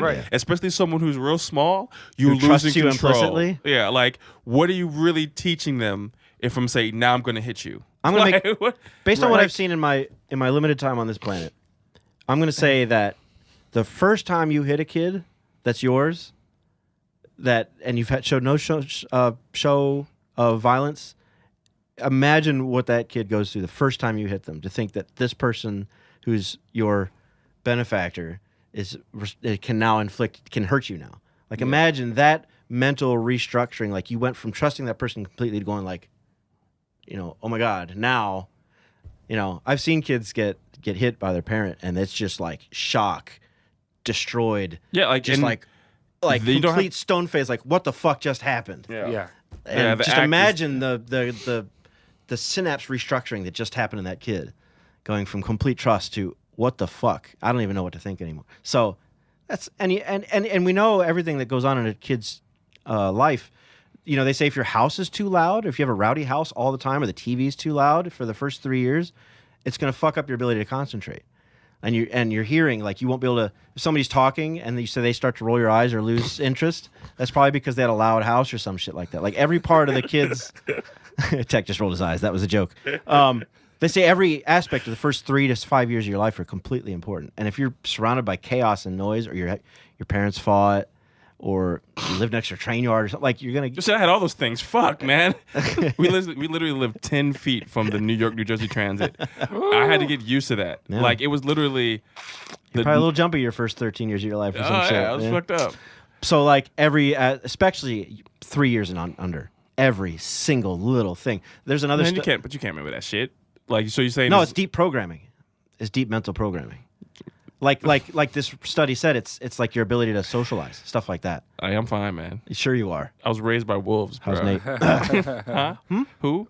Speaker 3: right,
Speaker 2: especially someone who's real small, you're
Speaker 1: who
Speaker 2: losing
Speaker 1: you
Speaker 2: control.
Speaker 1: Implicitly?
Speaker 2: Yeah, like what are you really teaching them if I'm saying now I'm going to hit you?
Speaker 1: I'm going to make based on what I've seen in my limited time on this planet. I'm going to say that the first time you hit a kid that's yours. And you've showed no show of violence. Imagine what that kid goes through the first time you hit them. To think that this person, who's your benefactor, can hurt you now. Like imagine that mental restructuring. Like you went from trusting that person completely to going like, oh my God, now, I've seen kids get hit by their parent, and it's just like shock, destroyed.
Speaker 2: Yeah, like
Speaker 1: just complete stone face, like what the fuck just happened?
Speaker 3: Yeah.
Speaker 1: And just imagine the the synapse restructuring that just happened in that kid, going from complete trust to what the fuck? I don't even know what to think anymore. So that's and we know everything that goes on in a kid's life. You know, they say if your house is too loud, if you have a rowdy house all the time, or the TV's too loud for the first 3 years, it's going to fuck up your ability to concentrate. And your hearing, like you won't be able to. If somebody's talking and you say they start to roll your eyes or lose interest, that's probably because they had a loud house or some shit like that. Like every part of the kids. Tech just rolled his eyes. That was a joke. They say every aspect of the first 3 to 5 years of your life are completely important. And if you're surrounded by chaos and noise, or your parents fought, or you live next to a train yard or something, like you're gonna.
Speaker 2: Just I had all those things. Fuck, man. we literally lived 10 feet from the New York, New Jersey Transit. I had to get used to that.
Speaker 1: Yeah.
Speaker 2: Like it was literally.
Speaker 1: Probably a little jumpy your first 13 years of your life or some shit.
Speaker 2: Yeah, I was fucked up.
Speaker 1: So like especially 3 years and under, every single little thing. There's another.
Speaker 2: Man, you can't remember that shit. Like so, you're saying
Speaker 1: no? It's deep programming. It's deep mental programming. Like this study said, it's like your ability to socialize, stuff like that.
Speaker 2: I am fine, man.
Speaker 1: Sure you are.
Speaker 2: I was raised by wolves, bro.
Speaker 1: How's Nate?
Speaker 2: Huh? Who?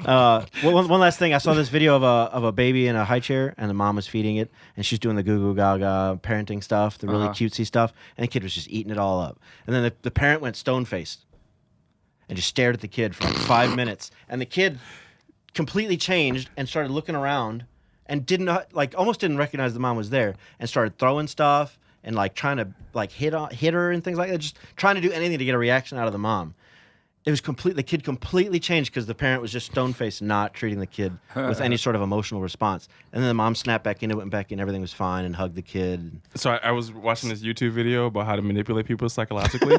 Speaker 1: One last thing. I saw this video of a baby in a high chair, and the mom was feeding it, and she's doing the goo goo gaga parenting stuff, the really cutesy stuff, and the kid was just eating it all up. And then the parent went stone faced and just stared at the kid for like 5 minutes, and the kid completely changed and started looking around. And almost didn't recognize the mom was there, and started throwing stuff and like trying to like hit her and things like that, just trying to do anything to get a reaction out of the mom. It was the kid completely changed because the parent was just stone faced, not treating the kid with any sort of emotional response. And then the mom snapped back into it, went back in, everything was fine, and hugged the kid.
Speaker 2: So I was watching this YouTube video about how to manipulate people psychologically,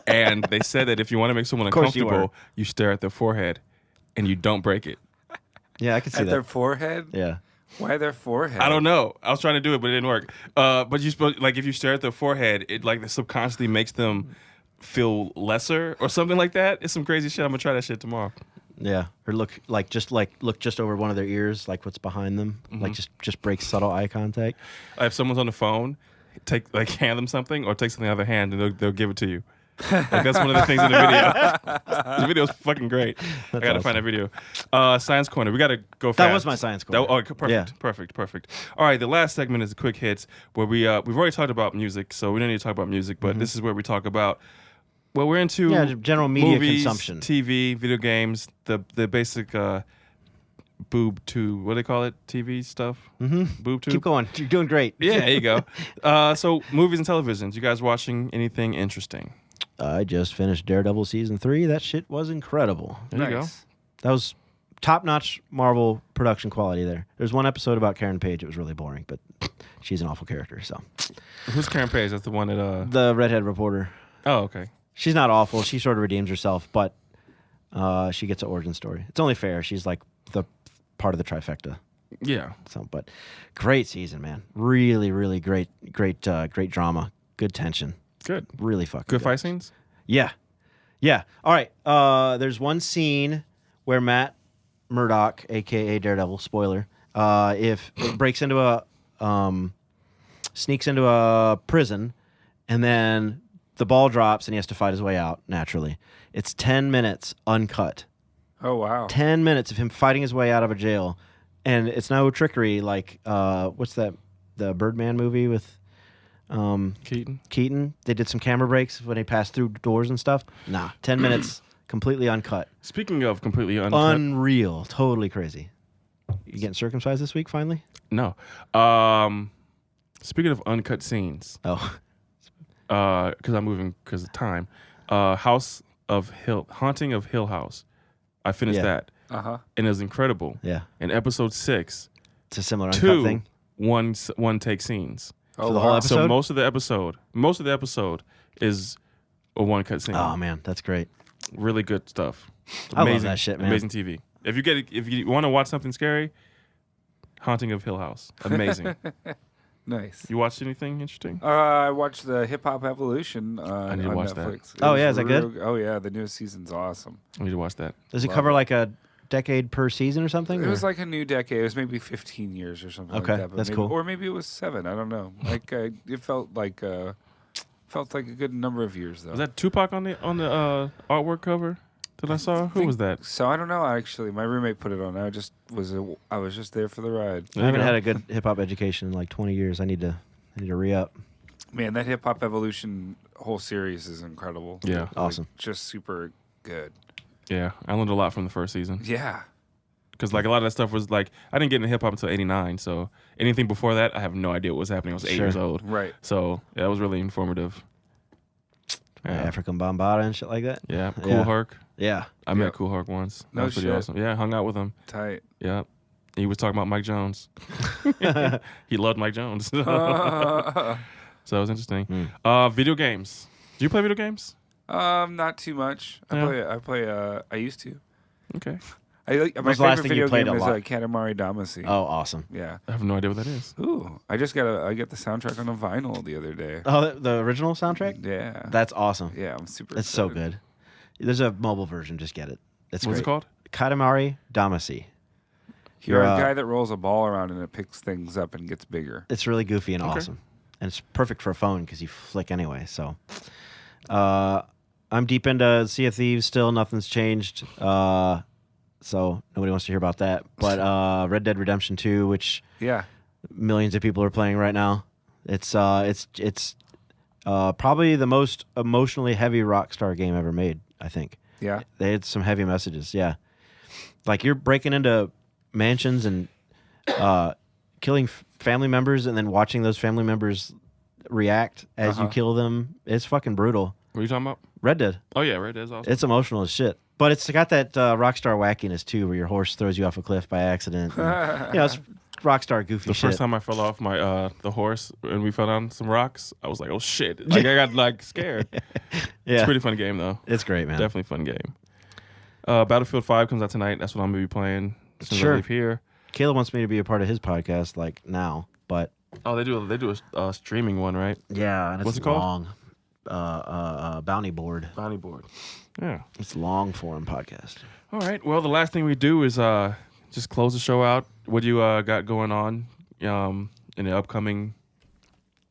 Speaker 2: and they said that if you want to make someone uncomfortable, you stare at their forehead, and you don't break it.
Speaker 1: Yeah, I could see
Speaker 3: At
Speaker 1: that.
Speaker 3: their forehead?
Speaker 1: Yeah.
Speaker 3: Why their forehead?
Speaker 2: I don't know. I was trying to do it, but it didn't work. But you supposed like if you stare at their forehead, it like subconsciously makes them feel lesser or something like that. It's some crazy shit. I'm gonna try that shit tomorrow.
Speaker 1: Yeah, or look just over one of their ears, like what's behind them, like just break subtle eye contact.
Speaker 2: If someone's on the phone, hand them something or take something out of their hand and they'll give it to you. Like that's one of the things in the video. The video's fucking great. I gotta find that video. Science Corner. We gotta go fast.
Speaker 1: That was my Science Corner.
Speaker 2: Perfect.
Speaker 1: Yeah.
Speaker 2: Perfect. All right, the last segment is the quick hits where we've already talked about music, so we don't need to talk about music, but this is where we talk about what we're into.
Speaker 1: Yeah, general media
Speaker 2: movies,
Speaker 1: consumption.
Speaker 2: TV, video games, the basic boob tube, what do they call it? TV stuff? Boob tube?
Speaker 1: Keep going. You're doing great.
Speaker 2: Yeah, there you go. So movies and televisions. You guys watching anything interesting?
Speaker 1: I just finished Daredevil season 3. That shit was incredible.
Speaker 2: There you go.
Speaker 1: That was top-notch Marvel production quality there. There's one episode about Karen Page. It was really boring, but she's an awful character. So,
Speaker 2: who's Karen Page? That's the one that
Speaker 1: the redhead reporter.
Speaker 2: Oh, okay.
Speaker 1: She's not awful. She sort of redeems herself, but she gets an origin story. It's only fair. She's like the part of the trifecta.
Speaker 2: Yeah.
Speaker 1: So, but great season, man. Really, really great drama. Good tension.
Speaker 2: Good.
Speaker 1: Really fucking
Speaker 2: Good fight scenes?
Speaker 1: Yeah. All right. There's one scene where Matt Murdock, a.k.a. Daredevil, spoiler, if it breaks into sneaks into a prison, and then the ball drops and he has to fight his way out, naturally. It's 10 minutes uncut.
Speaker 3: Oh, wow.
Speaker 1: 10 minutes of him fighting his way out of a jail. And it's no trickery like, what's that, the Birdman movie with... Keaton. They did some camera breaks when he passed through doors and stuff. Nah, 10 minutes, completely uncut.
Speaker 2: Speaking of completely uncut.
Speaker 1: Unreal. Totally crazy. You getting circumcised this week, finally?
Speaker 2: No. Speaking of uncut scenes.
Speaker 1: Oh.
Speaker 2: Because I'm moving because of time. Haunting of Hill House. I finished that.
Speaker 3: Uh-huh.
Speaker 2: And it was incredible.
Speaker 1: Yeah.
Speaker 2: In episode 6.
Speaker 1: It's a similar uncut thing.
Speaker 2: One take scenes.
Speaker 1: Oh, the whole episode?
Speaker 2: So most of the episode is a one cut scene.
Speaker 1: Oh man, that's great.
Speaker 2: Really good stuff.
Speaker 1: I love that shit, man.
Speaker 2: Amazing TV. If you want to watch something scary, Haunting of Hill House. Amazing.
Speaker 3: Nice.
Speaker 2: You watched anything interesting?
Speaker 3: I watched the Hip Hop Evolution on
Speaker 2: need to watch that.
Speaker 3: Netflix.
Speaker 1: Oh, yeah, is that good?
Speaker 3: Oh yeah, the newest season's awesome.
Speaker 2: I need to watch that.
Speaker 1: Does it cover like a decade per season or something?
Speaker 3: It was like a new decade. It was maybe 15 years or something
Speaker 1: Okay,
Speaker 3: like that. But
Speaker 1: that's
Speaker 3: maybe,
Speaker 1: cool.
Speaker 3: Or maybe it was 7. I don't know. Like it felt like a good number of years though.
Speaker 2: Was that Tupac on the artwork cover? that I saw? Who was that?
Speaker 3: So I don't know. Actually, my roommate put it on. I was just there for the ride.
Speaker 1: I haven't had a good hip hop education in like 20 years. I need to re up.
Speaker 3: Man, that Hip Hop Evolution whole series is incredible.
Speaker 2: Yeah.
Speaker 3: Like,
Speaker 1: Awesome.
Speaker 3: Just super good.
Speaker 2: Yeah, I learned a lot from the first season.
Speaker 3: Yeah.
Speaker 2: Because like a lot of that stuff was like I didn't get into hip hop until '89, so anything before that I have no idea what was happening. I was 8
Speaker 1: Sure.
Speaker 2: years old,
Speaker 3: Right.
Speaker 2: so yeah, that was really informative. Yeah,
Speaker 1: African Bambaataa and shit like that.
Speaker 2: yeah. Cool
Speaker 1: Yeah.
Speaker 2: Herc.
Speaker 1: Yeah.
Speaker 2: I met Cool Herc once. That
Speaker 3: No
Speaker 2: was pretty
Speaker 3: shit.
Speaker 2: awesome. Yeah, hung out with him.
Speaker 3: Tight.
Speaker 2: Yeah, he was talking about Mike Jones. He loved Mike Jones, so it was interesting. Video games. Do you play video games?
Speaker 3: Not too much.
Speaker 2: Yeah.
Speaker 3: I used to.
Speaker 2: Okay,
Speaker 3: My
Speaker 1: was the last
Speaker 3: favorite
Speaker 1: thing you
Speaker 3: video
Speaker 1: played
Speaker 3: game
Speaker 1: a
Speaker 3: is
Speaker 1: lot?
Speaker 3: Katamari Damacy.
Speaker 1: Oh, awesome.
Speaker 3: Yeah.
Speaker 2: I have no idea what that is.
Speaker 3: Ooh, I got the soundtrack on a vinyl the other day.
Speaker 1: Oh, the original soundtrack?
Speaker 3: Yeah.
Speaker 1: That's awesome.
Speaker 3: Yeah, I'm super
Speaker 1: It's so
Speaker 3: excited.
Speaker 1: good. There's a mobile version. Just get it. It's
Speaker 2: What's
Speaker 1: great.
Speaker 2: it called?
Speaker 1: Katamari Damacy.
Speaker 3: You're
Speaker 1: You're,
Speaker 3: a guy that rolls a ball around and it picks things up and gets bigger.
Speaker 1: It's really goofy and
Speaker 2: Okay.
Speaker 1: awesome. And it's perfect for a phone because you flick anyway. So I'm deep into Sea of Thieves still. Nothing's changed. So nobody wants to hear about that. But Red Dead Redemption 2, which
Speaker 3: Yeah.
Speaker 1: millions of people are playing right now. It's probably the most emotionally heavy Rockstar game ever made, I think.
Speaker 3: Yeah.
Speaker 1: They had some heavy messages, yeah. Like you're breaking into mansions and killing family members and then watching those family members react as you kill them. It's fucking brutal.
Speaker 2: What are you talking about?
Speaker 1: Red Dead.
Speaker 2: Oh yeah, Red Dead's awesome.
Speaker 1: It's emotional as shit. But it's got that Rockstar wackiness too, where your horse throws you off a cliff by accident. And, it's Rockstar goofy
Speaker 2: The
Speaker 1: shit.
Speaker 2: first time I fell off my the horse and we fell down some rocks, I was like, "Oh shit!" Like I got like scared.
Speaker 1: yeah,
Speaker 2: It's a pretty fun game though.
Speaker 1: it's great, man.
Speaker 2: Definitely fun game. Battlefield 5 comes out tonight. That's what I'm gonna be playing as soon as I
Speaker 1: Sure.
Speaker 2: leave here.
Speaker 1: Caleb wants me to be a part of his podcast, like now, but
Speaker 2: Oh, they do a streaming one, right?
Speaker 1: yeah, and it's
Speaker 2: What's it called?
Speaker 1: long. Bounty board.
Speaker 2: Bounty board. Yeah.
Speaker 1: It's long form podcast.
Speaker 2: All right. Well, the last thing we do is just close the show out. What do you got going on in the upcoming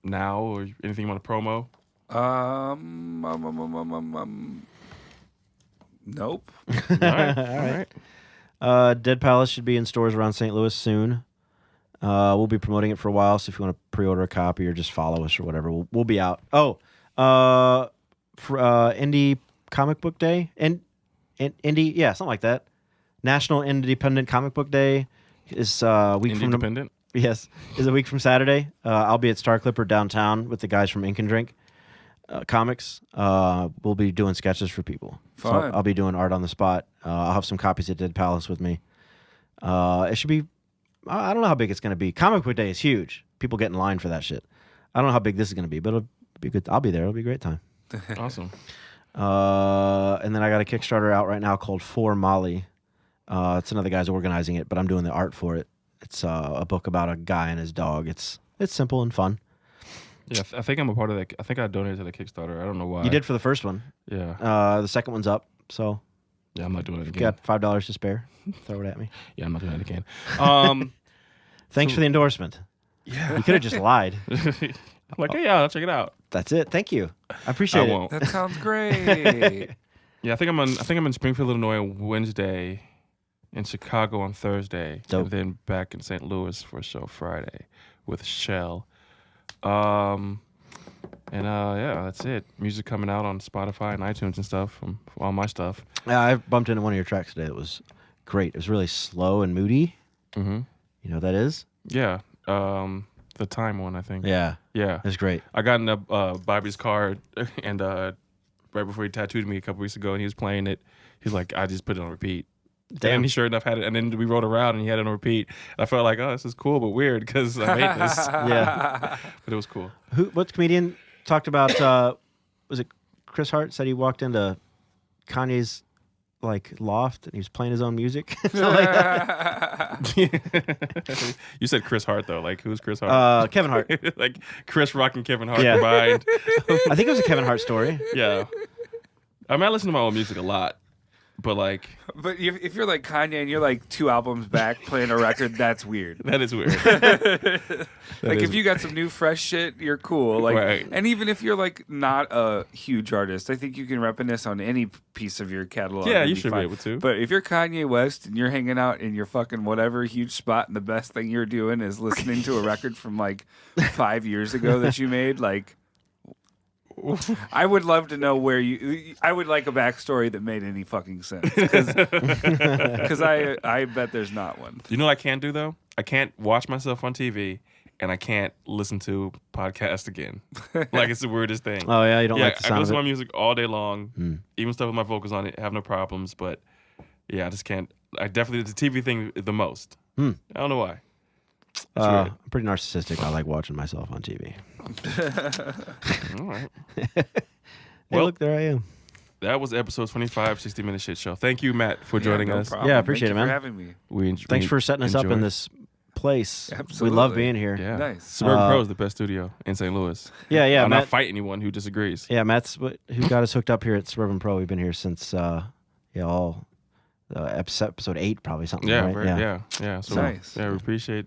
Speaker 2: now, or anything you want to promo?
Speaker 3: Nope.
Speaker 2: All right. All right.
Speaker 1: Dead Palace should be in stores around St. Louis soon. We'll be promoting it for a while, so if you want to pre-order a copy or just follow us or whatever, we'll be out. Oh, for Indie Comic Book Day and Indie, yeah, something like that. National Independent Comic Book Day is a week from
Speaker 2: Independent.
Speaker 1: yes, is a week from Saturday. I'll be at Star Clipper downtown with the guys from Ink and Drink Comics. We'll be doing sketches for people.
Speaker 3: Fun.
Speaker 1: So I'll be doing art on the spot. I'll have some copies of Dead Palace with me. It should be. I don't know how big it's going to be. Comic Book Day is huge. People get in line for that shit. I don't know how big this is going to be, but it'll be good. I'll be there. It'll be a great time.
Speaker 2: Awesome.
Speaker 1: And then I got a Kickstarter out right now called For Molly. It's another guy's organizing it, but I'm doing the art for it. It's a book about a guy and his dog. It's simple and fun.
Speaker 2: Yeah, I think I'm a part of that. I think I donated to the Kickstarter. I don't know why.
Speaker 1: You did for the first one.
Speaker 2: Yeah.
Speaker 1: The second one's up, so
Speaker 2: Yeah, I'm not doing it
Speaker 1: if
Speaker 2: again.
Speaker 1: you got $5 to spare, throw it at me.
Speaker 2: Yeah, I'm not doing it again.
Speaker 1: Thanks for the endorsement.
Speaker 2: Yeah.
Speaker 1: You could have just lied.
Speaker 2: I'm like, hey, yeah, I'll check it out.
Speaker 1: That's it. Thank you. I appreciate
Speaker 2: I
Speaker 1: it.
Speaker 2: won't.
Speaker 3: That sounds great.
Speaker 2: Yeah, I think I'm in Springfield, Illinois on Wednesday, in Chicago on Thursday,
Speaker 1: Dope.
Speaker 2: and then back in St. Louis for a show Friday with Shell. Yeah, that's it. Music coming out on Spotify and iTunes and stuff from all my stuff.
Speaker 1: Yeah, I bumped into one of your tracks today. It was great. It was really slow and moody.
Speaker 2: Mm-hmm.
Speaker 1: You know what that is?
Speaker 2: Yeah, the Time one, I think.
Speaker 1: Yeah,
Speaker 2: Yeah.
Speaker 1: it was great.
Speaker 2: I got in Bobby's car and right before he tattooed me a couple weeks ago, and he was playing it. He's like, I just put it on repeat.
Speaker 1: Damn.
Speaker 2: And he sure enough had it. And then we rode around and he had it on repeat. And I felt like, oh, this is cool, but weird because I made this.
Speaker 1: Yeah.
Speaker 2: But it was cool.
Speaker 1: What comedian talked about? Was it Chris Hart said he walked into Kanye's like loft and he was playing his own music? Something like that.
Speaker 2: You said Chris Hart, though. Like, who's Chris Hart?
Speaker 1: Kevin Hart.
Speaker 2: Like Chris Rock and Kevin Hart
Speaker 1: Yeah.
Speaker 2: combined.
Speaker 1: I think it was a Kevin Hart story.
Speaker 2: Yeah. I mean, I listen to my own music a lot. but like
Speaker 3: But if you're like Kanye and you're like 2 albums back playing a record, that's weird.
Speaker 2: that is weird.
Speaker 3: Like if you got some new fresh shit, you're cool. Like,
Speaker 2: Right.
Speaker 3: and even if you're like not a huge artist, I think you can reminisce on any piece of your catalog.
Speaker 2: Yeah,
Speaker 3: and
Speaker 2: you
Speaker 3: be
Speaker 2: should be
Speaker 3: fine.
Speaker 2: able to.
Speaker 3: But if you're Kanye West and you're hanging out in your fucking whatever huge spot, and the best thing you're doing is listening to a record from like 5 years ago that you made, like. I would love to know where I would like a backstory that made any fucking sense, because I bet there's not one.
Speaker 2: You know what I can't do though? I can't watch myself on TV, and I can't listen to podcasts again. Like it's the weirdest thing.
Speaker 1: Oh yeah, you don't like the
Speaker 2: I can
Speaker 1: sound
Speaker 2: listen
Speaker 1: of
Speaker 2: to my
Speaker 1: it.
Speaker 2: music all day long, even stuff with my vocals on it, have no problems. But yeah, I just can't. I definitely the TV thing the most. I don't know why. weird.
Speaker 1: I'm pretty narcissistic. I like watching myself on TV.
Speaker 2: All right.
Speaker 1: Hey,
Speaker 2: Well-
Speaker 1: look, there I am.
Speaker 2: That was episode 25, 60-minute shit show. Thank you, Matt, for joining
Speaker 3: no
Speaker 2: us.
Speaker 3: problem.
Speaker 1: Yeah, I appreciate
Speaker 3: Thank
Speaker 1: it,
Speaker 3: you
Speaker 1: man.
Speaker 3: for having me.
Speaker 1: Thanks for setting us up in
Speaker 2: enjoyed.
Speaker 1: this place. We
Speaker 3: Absolutely.
Speaker 1: love being here.
Speaker 2: Yeah.
Speaker 3: Nice.
Speaker 2: Suburban Pro is the best studio in St. Louis.
Speaker 1: Yeah.
Speaker 2: I'll not
Speaker 1: Matt,
Speaker 2: fight anyone who disagrees.
Speaker 1: yeah, Matt's who got us hooked up here at Suburban Pro. We've been here since episode 8, probably something.
Speaker 2: Yeah,
Speaker 1: right?
Speaker 2: yeah. So
Speaker 3: Nice.
Speaker 2: yeah, we appreciate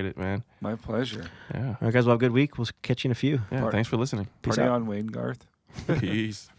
Speaker 2: it, man.
Speaker 3: My pleasure.
Speaker 2: Yeah.
Speaker 1: All right, guys. Well, have a good week. We'll catch you in a few.
Speaker 2: Yeah. Thanks for listening.
Speaker 1: Peace
Speaker 3: Party
Speaker 1: out.
Speaker 3: on, Wayne Garth.
Speaker 2: Peace.